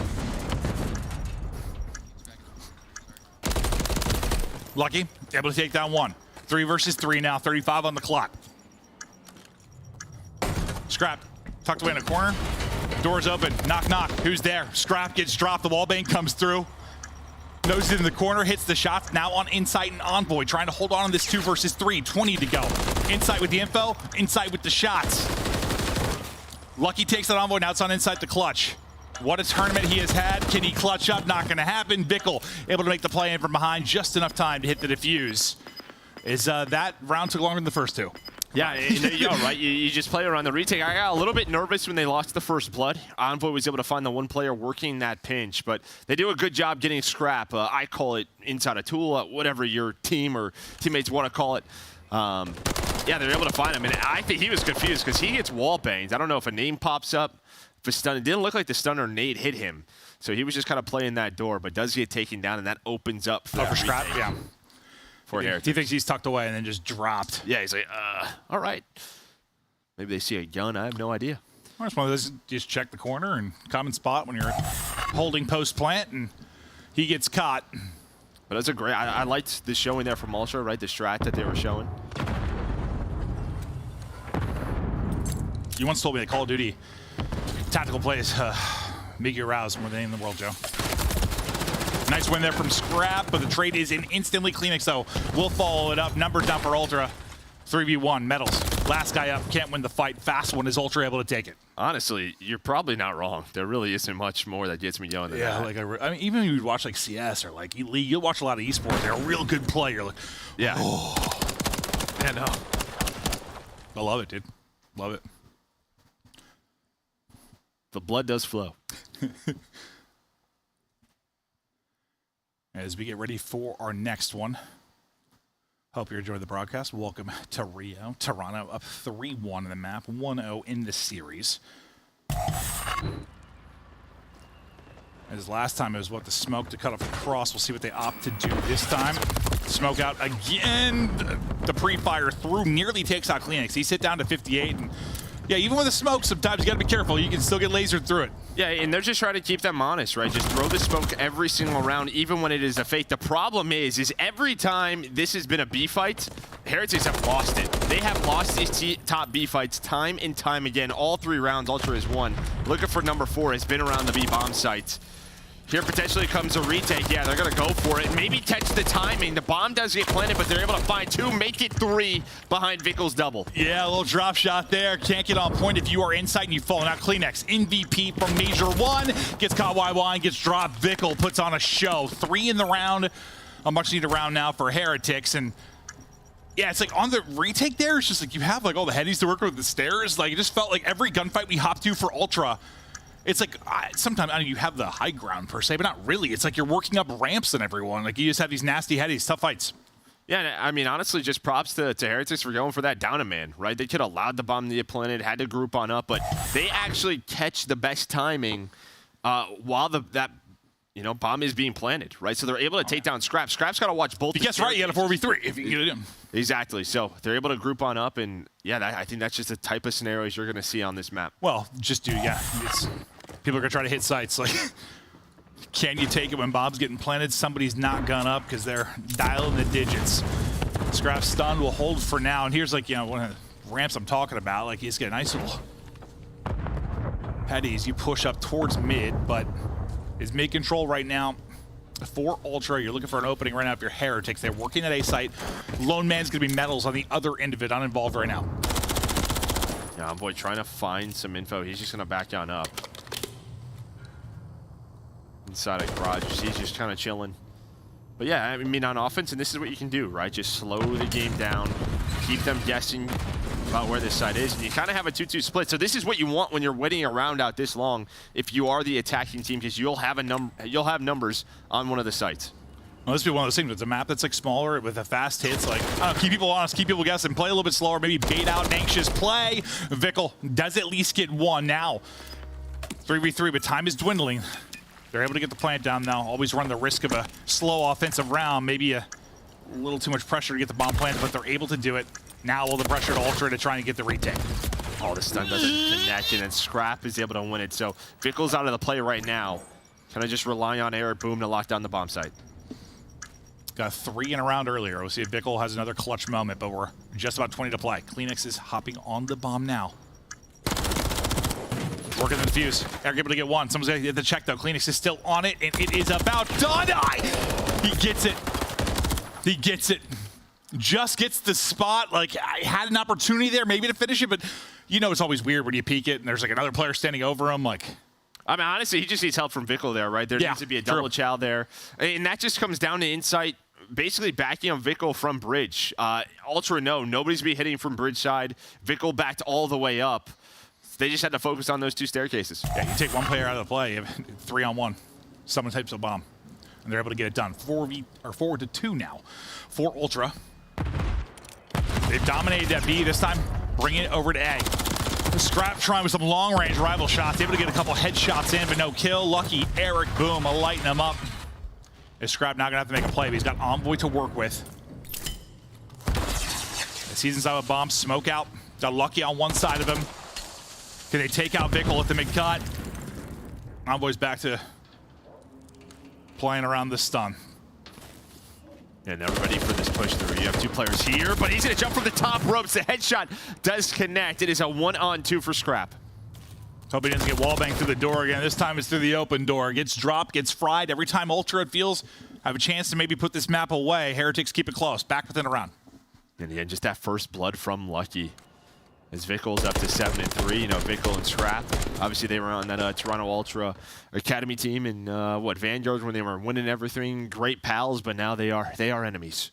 Lucky, able to take down 1. 3 versus 3 now, 35 on the clock. Scrap, tucked away in a corner. Doors open, knock, knock. Who's there? Scrap gets dropped, the wallbang comes through. Noses it in the corner, hits the shots. Now on Insight and Envoy, trying to hold on to this 2 versus 3. 20 to go. Insight with the info, Insight with the shots. Lucky takes that Envoy, now it's on Insight the clutch. What a tournament he has had. Can he clutch up? Not going to happen. Vickel able to make the play in from behind. Just enough time to hit the defuse. That round took longer than the first 2. Yeah, you know, right? You just play around the retake. I got a little bit nervous when they lost the first blood. Envoy was able to find the 1 player working that pinch, but they do a good job getting Scrap. I call it inside a tool, whatever your team or teammates want to call it. Yeah, they're able to find him, and I think he was confused because he gets wall banged. I don't know if a name pops up. If a stun, it didn't look like the stunner nade hit him, so he was just kind of playing that door, but does get taken down, and that opens up for Scrap, yeah. For Heretics. He thinks he's tucked away and then just dropped. Yeah, he's like, all right. Maybe they see a gun. I have no idea. Well, it's one of those, just check the corner and common spot when you're holding post plant, and he gets caught. But that's a great, I liked the showing there from Ultra, right? The strat that they were showing. You once told me that Call of Duty tactical plays make you aroused more than anything in the world, Joe. Nice win there from Scrap, but the trade is in instantly. Kleenex, though, will follow it up. Numbers down for Ultra. 3v1, medals. Last guy up, can't win the fight. Fast one, is Ultra able to take it? Honestly, you're probably not wrong. There really isn't much more that gets me going than that. Like I mean, even when you watch like CS or like Elite, you'll watch a lot of esports. They're a real good player. Like, yeah. Oh. Yeah, no. I love it, dude. Love it. The blood does flow. As we get ready for our next one. Hope you're enjoying the broadcast. Welcome to Rio. Toronto up 3-1 in the map, 1-0 in the series. As last time it was what the smoke to cut off the cross. We'll see what they opt to do this time. Smoke out again. The pre-fire through nearly takes out Kleenex. He's hit down to 58. And yeah, even with the smoke, sometimes you got to be careful. You can still get lasered through it. Yeah, and they're just trying to keep them honest, right? Just throw the smoke every single round, even when it is a fake. The problem is every time this has been a B fight, Heretics have lost it. They have lost these top B fights time and time again. All 3 rounds, Ultra has won. Looking for number 4, has been around the B bomb sites. Here potentially comes a retake. Yeah, they're going to go for it. Maybe catch the timing. The bomb does get planted, but they're able to find 2, make it 3 behind Vickel's double. Yeah, a little drop shot there. Can't get on point if you are inside and you fall. Now Kleenex, MVP from Major 1, gets caught YY and gets dropped. Vickel puts on a show. 3 in the round. A much needed round now for Heretics. And yeah, it's like on the retake there, it's just like you have like all the headies to work with the stairs. Like it just felt like every gunfight we hopped to for Ultra, it's like sometimes I mean, you have the high ground per se, but not really. It's like you're working up ramps on everyone. Like you just have these nasty headies, tough fights. Yeah, I mean, honestly, just props to Heretics for going for that down a man, right? They could have allowed the bomb to get planted, had to group on up, but they actually catch the best timing while that bomb is being planted, right? So they're able to take down Scrap. Scrap's got to watch both. Guess right, you got a 4v3 if you can get it in. Exactly. So they're able to group on up, and yeah, I think that's just the type of scenarios you're going to see on this map. Well, people are going to try to hit sites. Like, can you take it when bomb's getting planted? Somebody's not gone up because they're dialing the digits. Scrap stun will hold for now, and here's like, one of the ramps I'm talking about. Like, he's got a nice little headies. You push up towards mid, but is mid control right now for Ultra. You're looking for an opening right now if you're Heretics. They're working at A site. Lone Man's going to be medals on the other end of it, uninvolved right now. Yeah, Envoy trying to find some info. He's just going to back on up. Inside a garage, he's just kind of chilling. But yeah, I mean, on offense, and this is what you can do, right? Just slow the game down, keep them guessing about where this side is, and you kind of have a 2-2 split. So this is what you want when you're waiting a round out this long. If you are the attacking team, because you'll have numbers on one of the sites. Well, this would be one of those things. It's a map that's like smaller with a fast hits. Like, I don't know, keep people honest, keep people guessing, play a little bit slower, maybe bait out an anxious play. Vickle does at least get one now. 3v3, but time is dwindling. They're able to get the plant down now. Always run the risk of a slow offensive round, maybe a little too much pressure to get the bomb planted, but they're able to do it. Now all the pressure to Ultra to try and get the retake. Oh, the stun doesn't connect, and then Scrap is able to win it. So Vickle's out of the play right now. Kind of just rely on Eric Boom to lock down the bomb site. Got 3 in a round earlier. We'll see if Vickle has another clutch moment, but we're just about 20 to play. Kleenex is hopping on the bomb now. Working the fuse. Eric able to get one. Someone's got to get the check, though. Kleenex is still on it, and it is about done. He gets it. He gets it. Just gets the spot. Like, I had an opportunity there maybe to finish it, but you know it's always weird when you peek it and there's like another player standing over him. Like, I mean, honestly, he just needs help from Vickle there, right? There needs to be a double chow there. And that just comes down to insight, basically backing on Vickle from bridge. Ultra, nobody's be hitting from bridge side. Vickle backed all the way up. They just had to focus on those 2 staircases. Yeah, you take one player out of the play, you have 3-on-1. Someone types a bomb, and they're able to get it done. 4-2 now for Ultra. They've dominated that B this time, bringing it over to A. Scrap trying with some long-range rival shots, able to get a couple headshots in, but no kill. Lucky Eric Boom lighting him up. Is Scrap not gonna have to make a play, but he's got Envoy to work with. He's inside with bomb, smoke out. Got Lucky on one side of him. Can they take out Vickle at the mid-cut? Envoy's back to playing around the stun. And they're ready for this push through. You have 2 players here, but he's going to jump from the top ropes. The headshot does connect. It is a 1-on-2 for Scrap. Hope he doesn't get wallbanged through the door again. This time it's through the open door. Gets dropped, gets fried. Every time Ultra, it feels, have a chance to maybe put this map away. Heretics keep it close. Back within a round. And yeah, just that first blood from Lucky. As Vickle's up to 7-3, you know, Vickle and Scrap. Obviously, they were on that Toronto Ultra Academy team in Vanguard when they were winning everything. Great pals, but now they are enemies.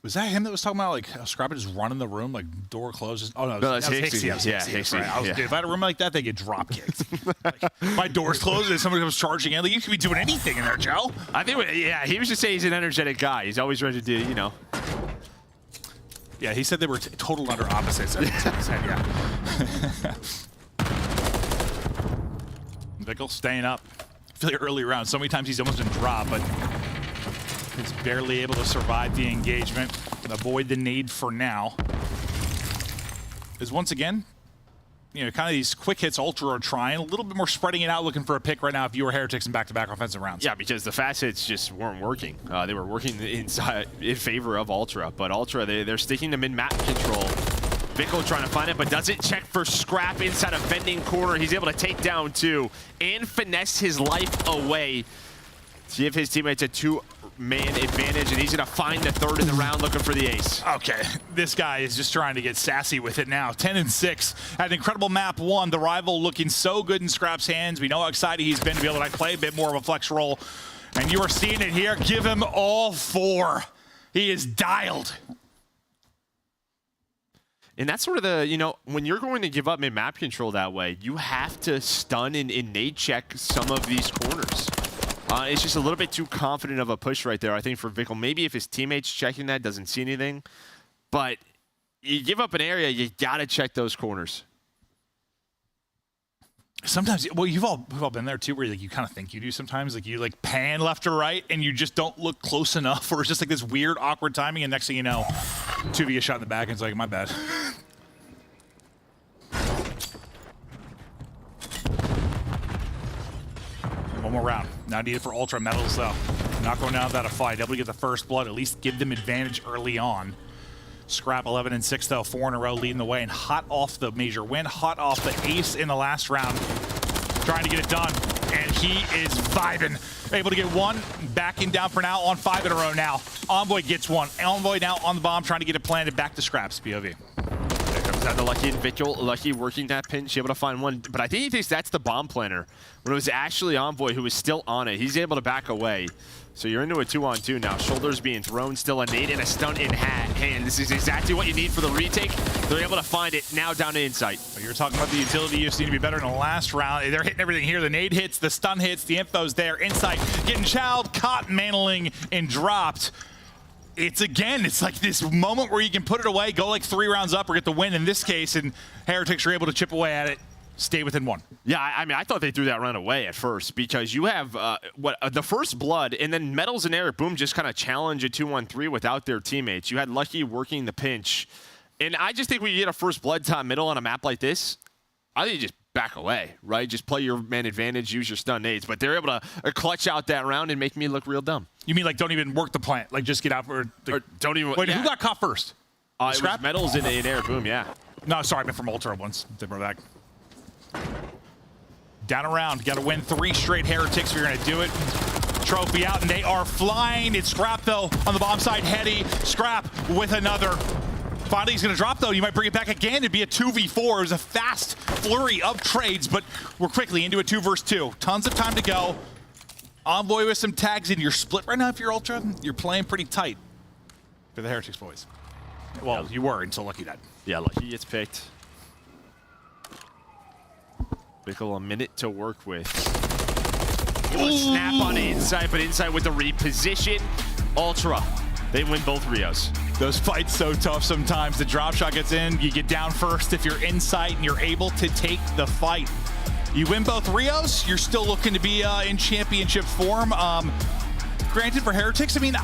Was that him that was talking about like Scrap just run in the room, like door closes? Oh no, that's Hixie. Yeah, Hixie. Right. Dude, if I had a room like that, they get drop kicked. Like, my door's closed and somebody comes charging in. Like, you could be doing anything in there, Joe. I think, yeah, he was just saying he's an energetic guy. He's always ready to do, you know. Yeah, he said they were total under opposites. Yeah. Vickle staying up. I feel like early round. So many times he's almost been dropped, but he's barely able to survive the engagement. Avoid the nade for now. Is once again, you know, kind of these quick hits Ultra are trying. A little bit more spreading it out, looking for a pick right now if you were Heretics in back-to-back offensive rounds. Yeah, because the fast hits just weren't working. They were working inside in favor of Ultra, but Ultra, they're sticking to mid-map control. Vickle trying to find it, but doesn't check for Scrap inside a bending corner. He's able to take down 2 and finesse his life away to give his teammates a 2-man advantage, and he's going to find the 3rd in the round looking for the ace. Okay, this guy is just trying to get sassy with it now. 10-6. Had an incredible map 1. The rival looking so good in Scrap's hands. We know how excited he's been to be able to play a bit more of a flex role. And you are seeing it here. Give him all 4. He is dialed. And that's sort of the, you know, when you're going to give up mid-map control that way, you have to stun and nade check some of these corners. It's just a little bit too confident of a push right there, I think, for Vickle. Maybe if his teammate's checking that, doesn't see anything. But you give up an area, you got to check those corners. Sometimes, well, we've all been there too, where like you kind of think you do sometimes. Like you like pan left or right, and you just don't look close enough, or it's just like this weird, awkward timing, and next thing you know, 2v gets shot in the back, and it's like, my bad. One more round. Now needed for Ultra medals, though. Not going down without a fight. Able to get the first blood, at least give them advantage early on. Scrap 11-6, though, 4 in a row leading the way, and hot off the major win, hot off the ace in the last round. Trying to get it done, and he is vibing. Able to get 1, backing down for now on 5 in a row now. Envoy gets 1. Envoy now on the bomb, trying to get it planted back to Scrap's POV. Comes down to Lucky and Vicul. Lucky working that pinch, able to find one. But I think he thinks that's the bomb planner. When it was actually Envoy who was still on it. He's able to back away. So you're into a 2-on-2 now. Shoulders being thrown, still a nade and a stun in hand. This is exactly what you need for the retake. They're able to find it now down to Insight. So you're talking about the utility use need to be better in the last round. They're hitting everything here. The nade hits, the stun hits, the info's there. Insight getting chowed, caught, mantling, and dropped. It's like this moment where you can put it away, go like 3 rounds up or get the win in this case, and Heretics are able to chip away at it. Stay within 1. Yeah, I mean, I thought they threw that round away at first because you have the first blood, and then Metals and Eric Boom just kind of challenge a 2-on-3 without their teammates. You had Lucky working the pinch, and I just think when you get a first blood top middle on a map like this, I think you just back away, right? Just play your man advantage, use your stun nades, but they're able to clutch out that round and make me look real dumb. You mean like don't even work the plant, like just get out for Or don't even. Wait, yeah. who got caught first? It was Metals and Eric Boom, yeah. No, sorry, I meant from Ultra once. They brought back. Down around, got to win 3 straight Heretics if you're going to do it. Trophy out, and they are flying. It's Scrap, though, on the bomb side. Heady, Scrap with another. Finally, he's going to drop, though. You might bring it back again. It'd be a 2v4. It was a fast flurry of trades, but we're quickly into a 2 versus 2. Tons of time to go. Envoy with some tags in. You're split right now if you're Ultra. You're playing pretty tight for the Heretics boys. Well, you were until Lucky died. Yeah, Lucky gets picked. Bickle a minute to work with. Snap on Insight, but Insight with the reposition. Ultra, they win both Rios. Those fights so tough sometimes. The drop shot gets in, you get down first if you're Insight and you're able to take the fight. You win both Rios, you're still looking to be in championship form. Granted, for Heretics, I mean,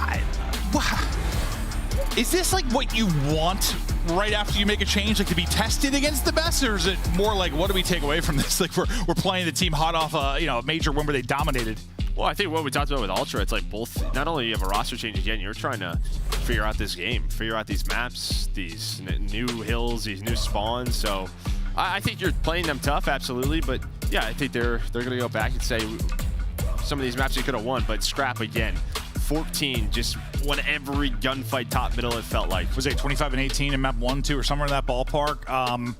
is this like what you want right after you make a change, like to be tested against the best, or is it more like what do we take away from this? Like we're playing the team hot off a major win where they dominated. Well, I think what we talked about with Ultra, it's like both. Not only you have a roster change again, you're trying to figure out this game, figure out these maps, these new hills, these new spawns. So I think you're playing them tough, absolutely. But yeah, I think they're gonna go back and say some of these maps you could have won, but Scrap again. 14 just won every gunfight top middle, it felt like. Was it 25 and 18 in map 1, 2, or somewhere in that ballpark?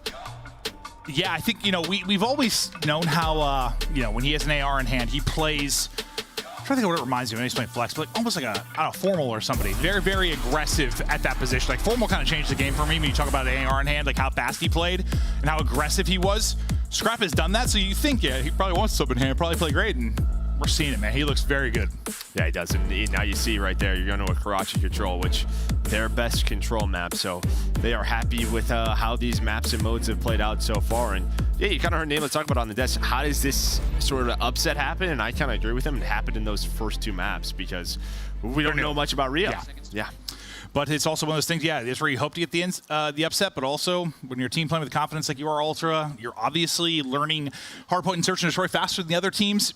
Yeah, I think, we've always known how, when he has an AR in hand, he plays, I'm trying to think of what it reminds me of when he's playing Flex, but like almost like a Formal or somebody. Very, very aggressive at that position. Like Formal kind of changed the game for me when you talk about an AR in hand, like how fast he played and how aggressive he was. Scrap has done that, so you think, yeah, he probably wants something in hand, probably play great, and we're seeing it, man. He looks very good. Yeah, he does. And now you see right there, you're going to a Karachi control, which their best control map. So they are happy with how these maps and modes have played out so far. And yeah, you kind of heard Nayla talk about on the desk. How does this sort of upset happen? And I kind of agree with him. It happened in those first 2 maps because we don't know much about Rio. Yeah. But it's also one of those things, yeah, it's where you hope to get the upset, but also when your team playing with confidence like you are, Ultra, you're obviously learning hardpoint and search and destroy faster than the other teams.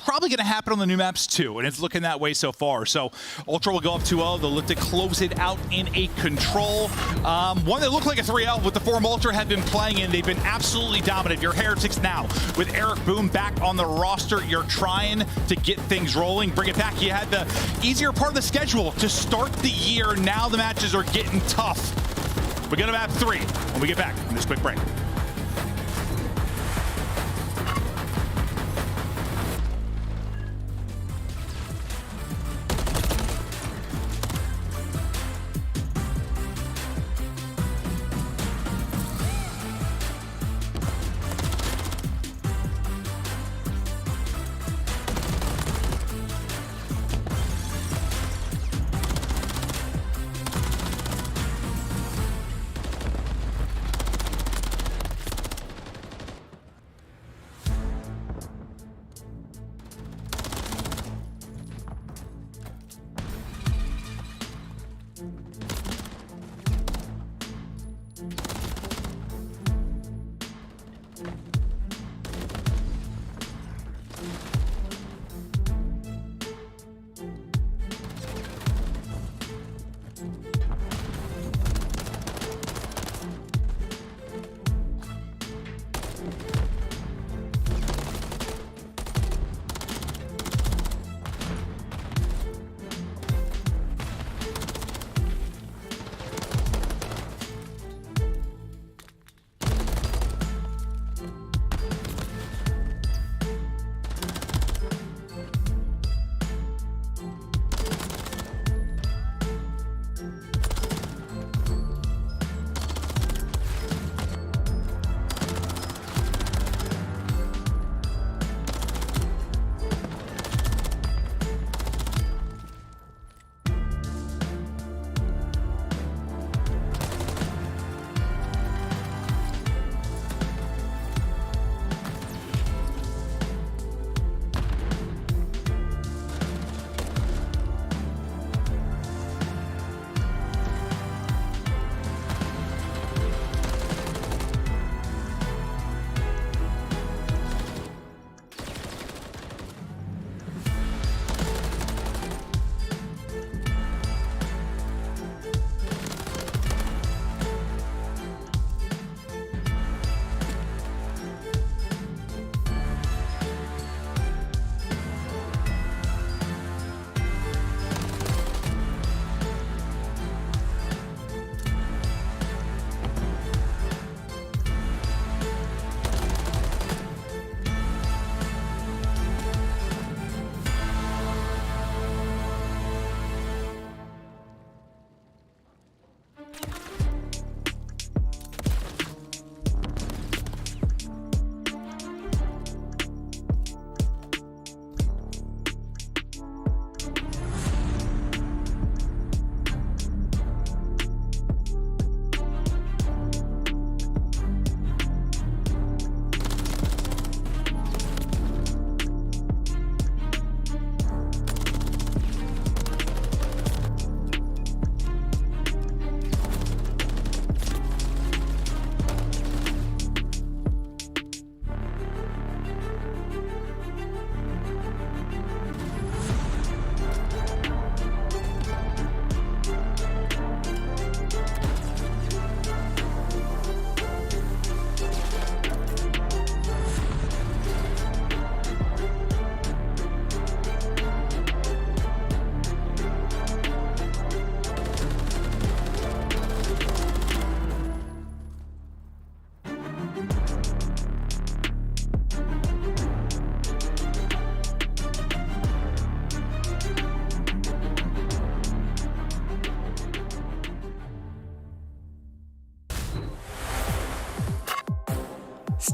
Probably going to happen on the new maps too, and it's looking that way so far. So Ultra will go up 2-0. They'll look to close it out in a control. One that looked like a 3-0 with the form Ultra had been playing in. They've been absolutely dominant. Your Heretics now with Eric Boom back on the roster. You're trying to get things rolling, bring it back. You had the easier part of the schedule to start the year. Now the matches are getting tough. We go to map 3 when we get back from this quick break.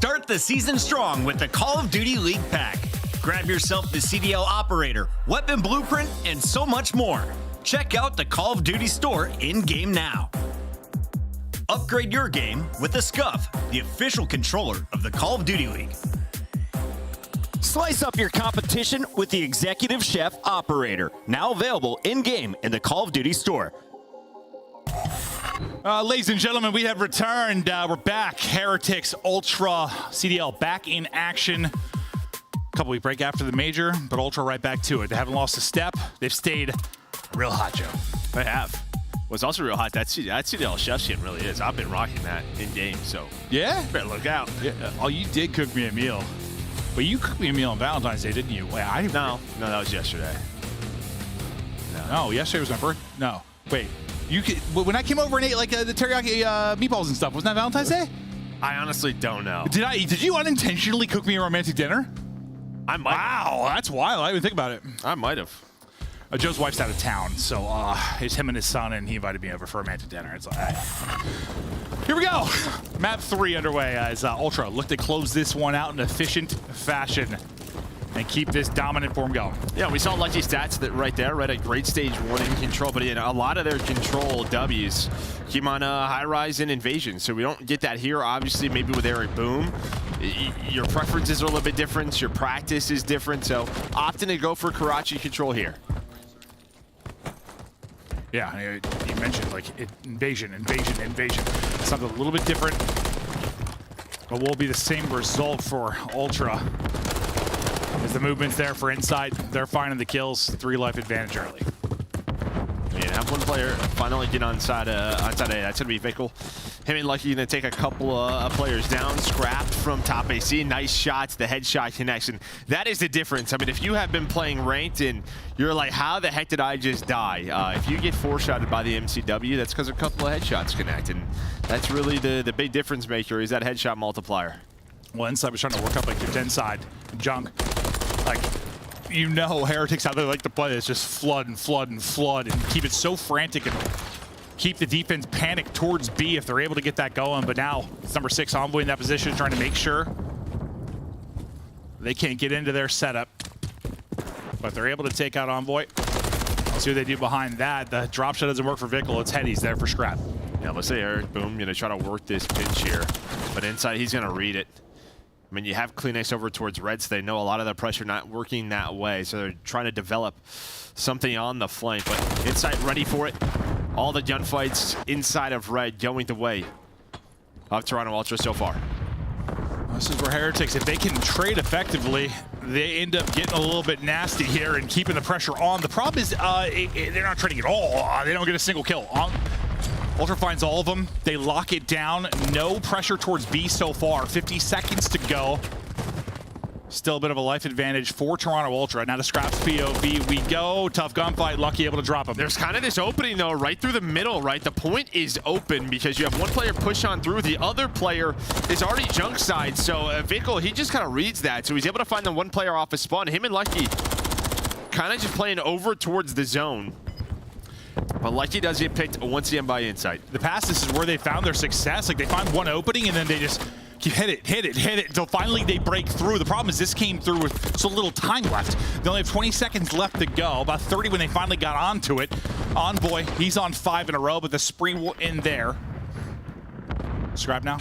Start the season strong with the Call of Duty League Pack. Grab yourself the CDL Operator, Weapon Blueprint, and so much more. Check out the Call of Duty store in-game now. Upgrade your game with the Scuff, the official controller of the Call of Duty League. Slice up your competition with the Executive Chef Operator, now available in-game in the Call of Duty store. Ladies and gentlemen, we have returned. We're back. Heretics Ultra CDL back in action. A couple week break after the major, but Ultra right back to it. They haven't lost a step. They've stayed real hot, Joe. They have. What's also real hot, that CDL chef skin really is. I've been rocking that in game, so Yeah? better look out. Yeah. Oh, you did cook me a meal. But you cooked me a meal on Valentine's Day, didn't you? Wait, I didn't. No, that was yesterday. No, yesterday was my birthday. No. Wait. When I came over and ate like the teriyaki meatballs and stuff, wasn't that Valentine's Day? I honestly don't know. Did you unintentionally cook me a romantic dinner? I might. Wow, that's wild. I didn't even think about it. I might have. Joe's wife's out of town, so it's him and his son, and he invited me over for a romantic dinner. It's like, here we go. Map 3 underway as Ultra look to close this one out in efficient fashion and keep this dominant form going. Yeah, we saw Lucky stats that right there, right at great stage 1 in control, but a lot of their control W's keep on high rise and invasion, so we don't get that here. Obviously, maybe with Eric Boom, your preferences are a little bit different, your practice is different, so opting to go for Karachi control here. Yeah, you mentioned like invasion. Something a little bit different, but will be the same result for Ultra. As the movement's there for Insight, they're finding the kills, 3 life advantage early. Yeah, have one player finally get onside A. That's going to be Vickle. Him and Lucky going to take a couple of players down. Scrapped from top AC. Nice shots. The headshot connection. That is the difference. I mean, if you have been playing ranked and you're like, how the heck did I just die? If you get 4-shotted by the MCW, that's because a couple of headshots connect. And that's really the big difference maker is that headshot multiplier. Well, Insight was trying to work up like your 10 side. Junk. Like, you know, Heretics, how they like to play this, just flood and keep it so frantic and keep the defense panicked towards B if they're able to get that going. But now it's number 6 Envoy in that position, trying to make sure they can't get into their setup. But they're able to take out Envoy. Let's see what they do behind that. The drop shot doesn't work for Vickle. It's Headies there for Scrap. Yeah, let's say Eric Boom going to try to work this pinch here. But Insight, he's going to read it. I mean, you have Kleenex over towards Red, so they know a lot of the pressure not working that way. So they're trying to develop something on the flank. But Insight ready for it. All the gunfights inside of Red going the way of Toronto Ultra so far. This is where Heretics, if they can trade effectively, they end up getting a little bit nasty here and keeping the pressure on. The problem is they're not trading at all. They don't get a single kill. Ultra finds all of them. They lock it down. No pressure towards B so far. 50 seconds to go. Still a bit of a life advantage for Toronto Ultra. Now to Scrap's POV we go. Tough gunfight. Lucky able to drop him. There's kind of this opening, though, right through the middle, right? The point is open because you have one player push on through. The other player is already junk side. So Vickle, he just kind of reads that. So he's able to find the one player off his spawn. Him and Lucky kind of just playing over towards the zone. But Lucky does get picked once again by Insight. The past, this is where they found their success. Like, they find one opening and then they just keep hit it until finally they break through. The problem is this came through with so little time left. They only have 20 seconds left to go. About 30 when they finally got onto it. Envoy, he's on 5 in a row, but the spree will end there. Scrap now.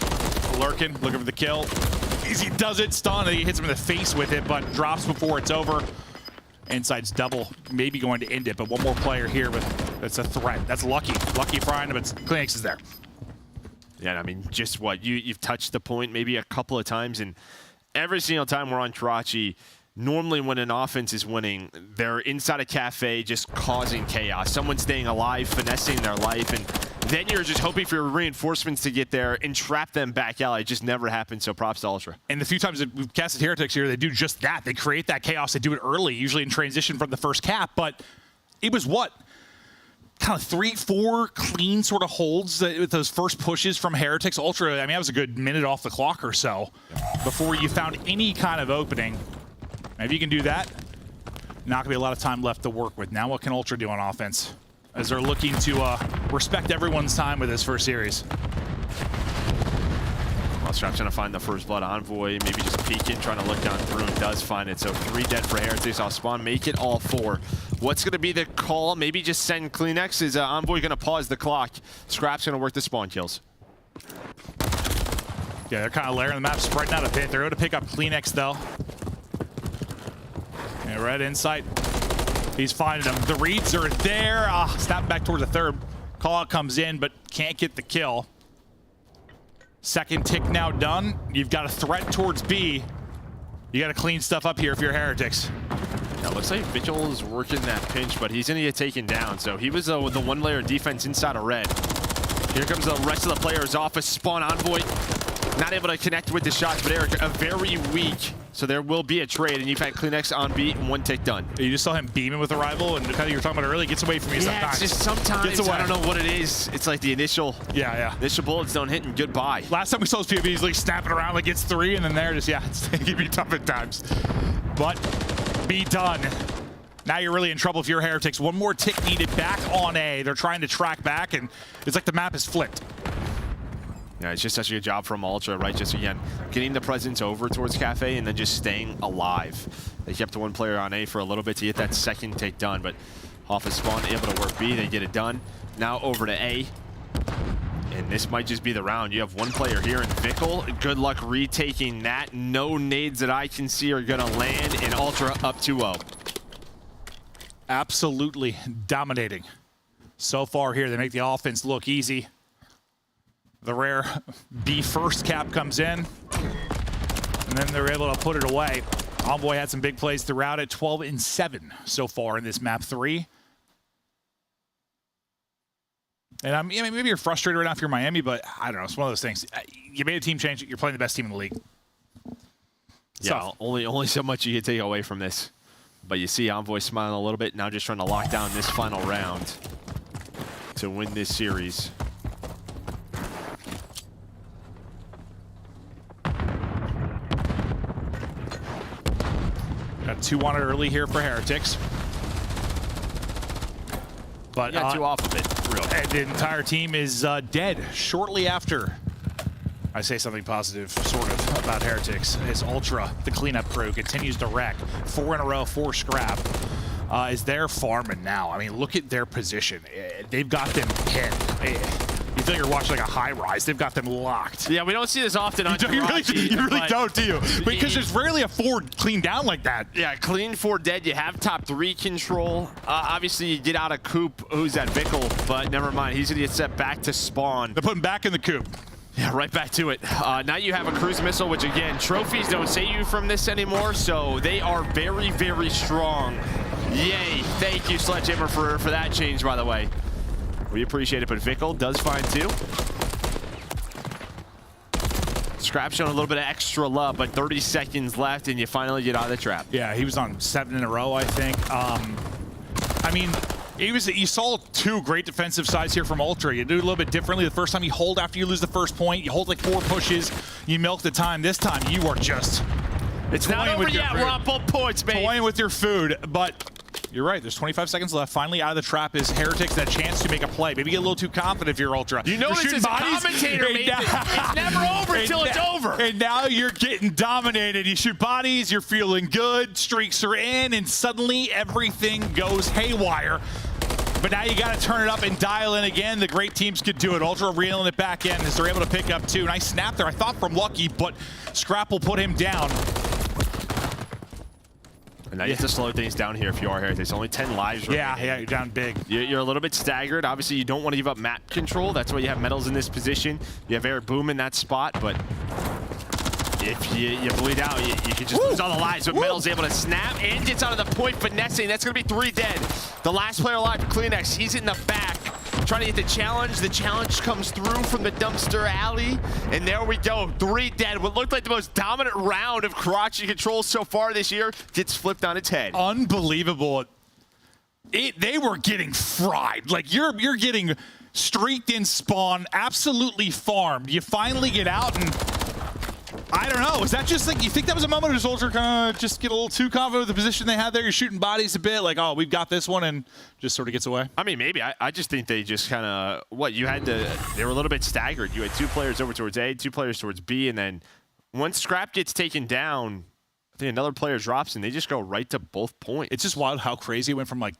Lurking, looking for the kill. Easy does it. Stun, he hits him in the face with it, but drops before it's over. Insight's double, maybe going to end it, but one more player here, but that's a threat. That's Lucky. Lucky frying him, but Kleenex is there. Yeah, I mean, just what? You've touched the point maybe a couple of times, and every single time we're on Karachi, normally when an offense is winning, they're inside a cafe just causing chaos. Someone's staying alive, finessing their life, and then you're just hoping for your reinforcements to get there and trap them back alley. It just never happens, so props to Ultra. And the few times that we've casted Heretics here, they do just that. They create that chaos. They do it early, usually in transition from the first cap, but it was what? Kind of 3-4 clean sort of holds with those first pushes from Heretics. Ultra, I mean, that was a good minute off the clock or so before you found any kind of opening. And if you can do that, not going to be a lot of time left to work with. Now what can Ultra do on offense as they're looking to respect everyone's time with this first series? Well, Scrap's gonna find the first blood Envoy, maybe just peeking, trying to look down through, and does find it. So 3 dead for Heretics off spawn, make it all 4. What's gonna be the call? Maybe just send Kleenex. Is Envoy gonna pause the clock? Scrap's gonna work the spawn kills. Yeah, they're kind of layering the map, spreading out a bit. They're going to pick up Kleenex, though. Yeah, red insight. He's finding them. The reads are there. Snapping back towards the third. Call out comes in, but can't get the kill. Second tick now done. You've got a threat towards B. You got to clean stuff up here if you're Heretics. Yeah, looks like Vigil is working that pinch, but he's going to get taken down. So he was with the 1-layer defense inside of red. Here comes the rest of the players off a spawn. Envoy not able to connect with the shots, but Eric, very weak. So there will be a trade, and you've had Kleenex on beat and 1 tick done. You just saw him beaming with Arrival, and kind of you were talking about earlier, gets away from you sometimes. It's just sometimes, I don't know what it is. It's like the initial bullets don't hit and goodbye. Last time we saw his POVs like snapping around like it's 3, and then they're just, it's gonna be tough at times. But be done. Now you're really in trouble if you're Heretics. 1 more tick needed back on A. They're trying to track back, and it's like the map is flipped. Yeah, it's just such a good job from Ultra, right? Just, again, getting the presence over towards Cafe and then just staying alive. They kept 1 player on A for a little bit to get that second take done, but off of spawn, able to work B. They get it done. Now over to A. And this might just be the round. You have 1 player here in Vickle. Good luck retaking that. No nades that I can see are going to land, and Ultra up 2-0. Absolutely dominating. So far here, they make the offense look easy. The rare B first cap comes in, and then they're able to put it away. Envoy had some big plays throughout it. 12-7 so far in this map 3. And maybe you're frustrated right now if you're Miami, but I don't know. It's one of those things. You made a team change. You're playing the best team in the league. Yeah, only so much you can take away from this. But you see Envoy smiling a little bit, now just trying to lock down this final round to win this series. Got 2 on it early here for Heretics. But got 2 off of it, real. And the entire team is dead shortly after I say something positive, sort of, about Heretics. As Ultra, the cleanup crew, continues to wreck. 4 in a row, 4 scrap. Is they're farming now. I mean, look at their position. They've got them pinned. You feel you're watching like a high rise. They've got them locked. Yeah, we don't see this often on You really don't, do you? Because there's rarely a 4 cleaned down like that. Yeah, clean 4 dead. You have top 3 control. Obviously, you get out of Coop, who's at Vickle, but never mind. He's going to get set back to spawn. They put him back in the coop. Yeah, right back to it. Now you have a cruise missile, which again, trophies don't save you from this anymore, so they are very, very strong. Yay. Thank you, Sledgehammer, for that change, by the way. We appreciate it, but Vickle does find 2. Scrap showing a little bit of extra love, but 30 seconds left, and you finally get out of the trap. Yeah, he was on 7 in a row, I think. I mean, you saw 2 great defensive sides here from Ultra. You do a little bit differently. The first time you hold after you lose the first point, you hold like 4 pushes, you milk the time. This time, you are just... It's not over yet. We're on both points, man. Toying with your food, but... You're right, there's 25 seconds left. Finally out of the trap is Heretics, that chance to make a play. Maybe get a little too confident if you're Ultra. You notice as a commentator, it's never over until it's over. And now you're getting dominated. You shoot bodies, you're feeling good, streaks are in, and suddenly everything goes haywire. But now you got to turn it up and dial in again. The great teams could do it. Ultra reeling it back in as they're able to pick up 2. Nice snap there, I thought, from Lucky, but Scrap will put him down. And now you have to slow things down here if you are Heretics. Only 10 lives right now. Yeah, you're down big. You're a little bit staggered. Obviously, you don't want to give up map control. That's why you have Metals in this position. You have Air Boom in that spot, but if you bleed out, you can just lose all the lives. But Metals able to snap and gets out of the point finessing. That's going to be 3 dead. The last player alive, Kleenex, he's in the back. Trying to get the challenge. The challenge comes through from the dumpster alley. And there we go. 3 dead. What looked like the most dominant round of Karachi control so far this year gets flipped on its head. Unbelievable. They were getting fried. Like, you're getting streaked in spawn, absolutely farmed. You finally get out, and I don't know. Was that just like, you think that was a moment where Ultra kind of just get a little too confident with the position they had there? You're shooting bodies a bit, like, oh, we've got this one, and just sort of gets away? I mean, maybe. I just think they just kind of, they were a little bit staggered. You had 2 players over towards A, 2 players towards B, and then once Scrap gets taken down, I think another player drops, and they just go right to both points. It's just wild how crazy it went from like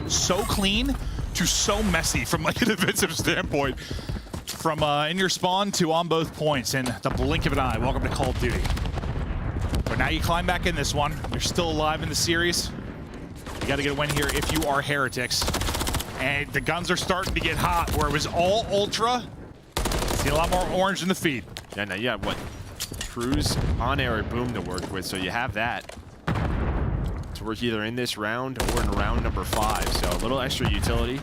so clean to so messy from like a defensive standpoint. From in your spawn to on both points in the blink of an eye. Welcome to Call of Duty. But now you climb back in this one. You're still alive in the series. You got to get a win here if you are Heretics. And the guns are starting to get hot. Where it was all Ultra, see a lot more orange in the feed. Yeah, now you have what? Cruz on Eric Boom to work with, so you have that to work either in this round or in round number 5. So a little extra utility.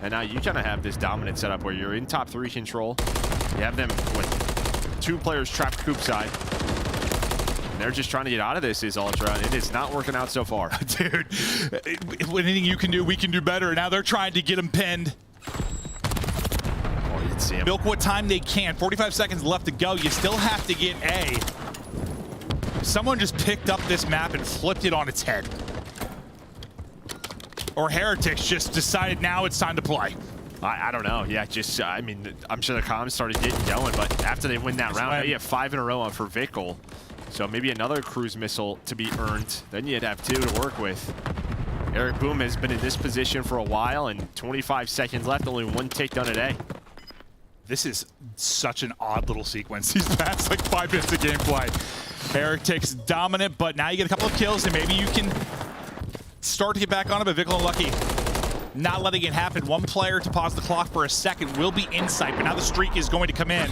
And now you kind of have this dominant setup where you're in top 3 control. You have them with 2 players trapped coop side. And they're just trying to get out of this, is Ultra. And it is not working out so far. Dude, anything you can do, we can do better. And now they're trying to get him pinned. Oh, you can see him. Milk what time they can. 45 seconds left to go. You still have to get A. Someone just picked up this map and flipped it on its head. Or Heretics just decided now it's time to play. I don't know. Yeah, just, I mean, I'm sure the comms started getting going, but after they win that round, now you have 5 in a row on for Vickle. So maybe another cruise missile to be earned. Then you'd have 2 to work with. Eric Boom has been in this position for a while, and 25 seconds left, only 1 takedown a day. This is such an odd little sequence. These past like 5 minutes of gameplay. Heretics dominant, but now you get a couple of kills, and maybe you can start to get back on it, but Vickle unlucky. Not letting it happen. 1 player to pause the clock for a second will be Insight, but now the streak is going to come in.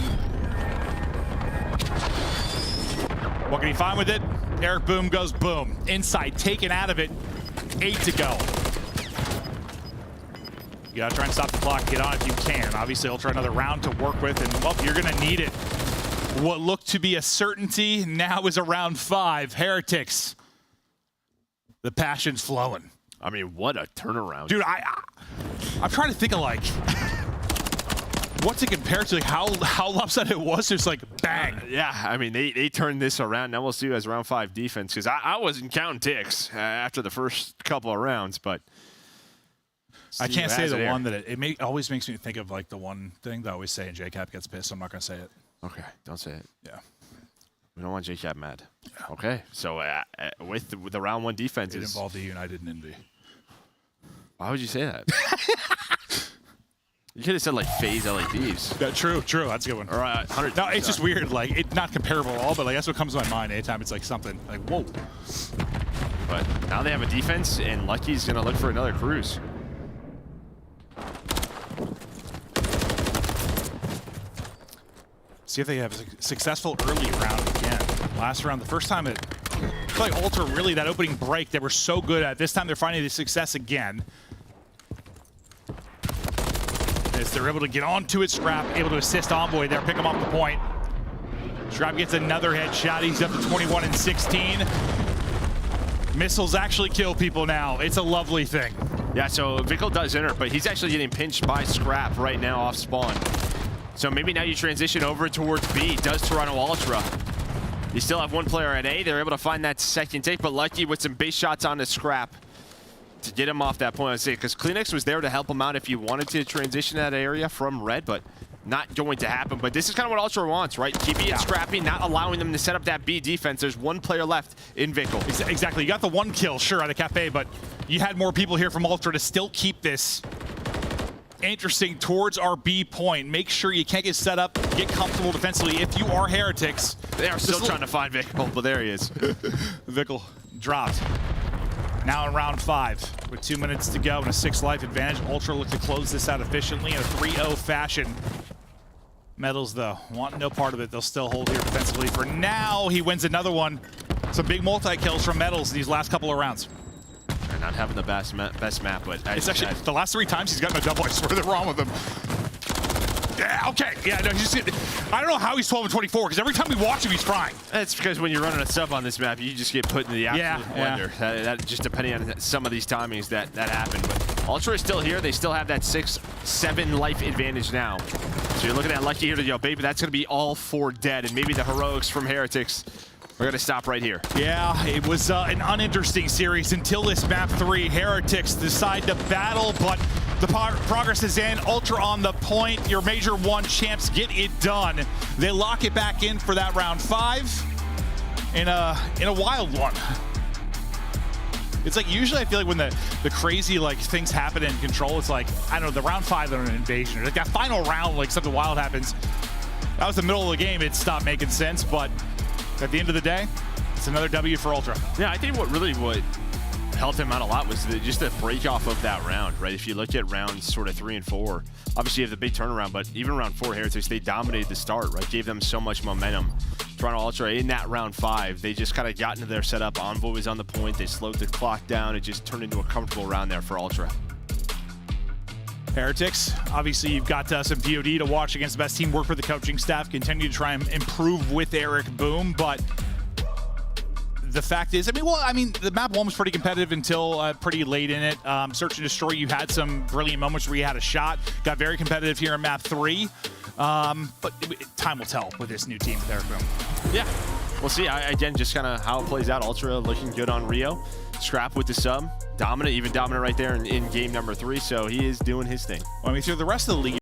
What can he find with it? Eric Boom goes boom. Insight taken out of it. 8 to go. You gotta try and stop the clock, get on if you can. Obviously, I'll try another round to work with, and well, you're gonna need it. What looked to be a certainty now is a round 5. Heretics. The passion's flowing. I mean, what a turnaround. Dude, I'm trying to think of like, what's it compared to? Like how lopsided it was? Just like bang. Yeah, I mean, they turned this around. Now we'll see who has round 5 defense, because I wasn't counting ticks after the first couple of rounds, but I can't say the one that it always makes me think of like the one thing that I always say, and JCap gets pissed, so I'm not gonna say it. Okay, don't say it. Yeah. We don't want JCap mad. Okay, so with the round 1 defense, It involved the United and Envy. Why would you say that? You could have said like phase LADs. Yeah, true. That's a good one. Or 100. No, it's just weird. Like, it's not comparable at all, but like that's what comes to my mind anytime it's like something like whoa. But now they have a defense, and Lucky's gonna look for another cruise. See if they have a successful early round again. Last round, the first time I feel like Ultra really, that opening break they were so good at. This time they're finding the success again. As they're able to get onto it, Scrap able to assist Envoy there, pick him off the point. Scrap gets another headshot. He's up to 21 and 16. Missiles actually kill people now. It's a lovely thing. Yeah, so Vickle does enter, but he's actually getting pinched by Scrap right now off spawn. So maybe now you transition over towards B. Does Toronto Ultra. You still have 1 player at A. They're able to find that second take, but Lucky with some base shots on the Scrap to get him off that point. I'd say, because Kleenex was there to help him out if you wanted to transition that area from red, but not going to happen. But this is kind of what Ultra wants, right? Keeping it scrappy, not allowing them to set up that B defense. There's 1 player left in Vickle. Exactly. You got the 1 kill, sure, on the Cafe, but you had more people here from Ultra to still keep this interesting towards our B point. Make sure you can't get set up, get comfortable defensively if you are Heretics. They are still trying to find Vickle, but there he is. Vickle dropped. Now in round 5, with 2 minutes to go and a 6 life advantage, Ultra look to close this out efficiently in a 3-0 fashion. Metals, though, want no part of it. They'll still hold here defensively. For now, he wins another one. Some big multi-kills from Metals in these last couple of rounds. They're not having the best map, but it's actually the last 3 times he's gotten a double. I swear they're wrong with him. Yeah, okay. Yeah, no, he's just, I don't know how he's 12 and 24, because every time we watch him, he's frying. That's because when you're running a sub on this map, you just get put in the absolute blender. That just depending on some of these timings that happen. But Ultra is still here. They still have that 6-7 life advantage now. So you're looking at Lucky here to go, baby, that's going to be all 4 dead. And maybe the heroics from Heretics are going to stop right here. Yeah, it was an uninteresting series until this map 3. Heretics decide to battle, but the progress is in. Ultra on the point. Your Major 1 champs get it done. They lock it back in for that round 5 in a wild one. It's like usually I feel like when the crazy like things happen in Control, it's like, I don't know, the round 5 of an invasion. Or like that final round, like something wild happens. That was the middle of the game. It stopped making sense, but at the end of the day, it's another W for Ultra. Yeah, I think what helped him out a lot was just the break off of that round, right? If you look at rounds sort of 3 and 4, obviously you have the big turnaround, but even round 4, Heretics, they dominated the start, right? Gave them so much momentum. Toronto Ultra in that round 5, they just kind of got into their setup. Envoy was on the point. They slowed the clock down. It just turned into a comfortable round there for Ultra. Heretics, obviously you've got some VOD to watch against the best team. Work with the coaching staff. Continue to try and improve with Eric Boom, but the fact is, the map 1 was pretty competitive until pretty late in it. Search and Destroy, you had some brilliant moments where you had a shot. Got very competitive here in map 3. But time will tell with this new team with Eric Boom. Yeah, we'll see. Again, just kind of how it plays out. Ultra looking good on Rio. Scrap with the sub. Dominant, even dominant right there in game number 3. So he is doing his thing. Well, through the rest of the league,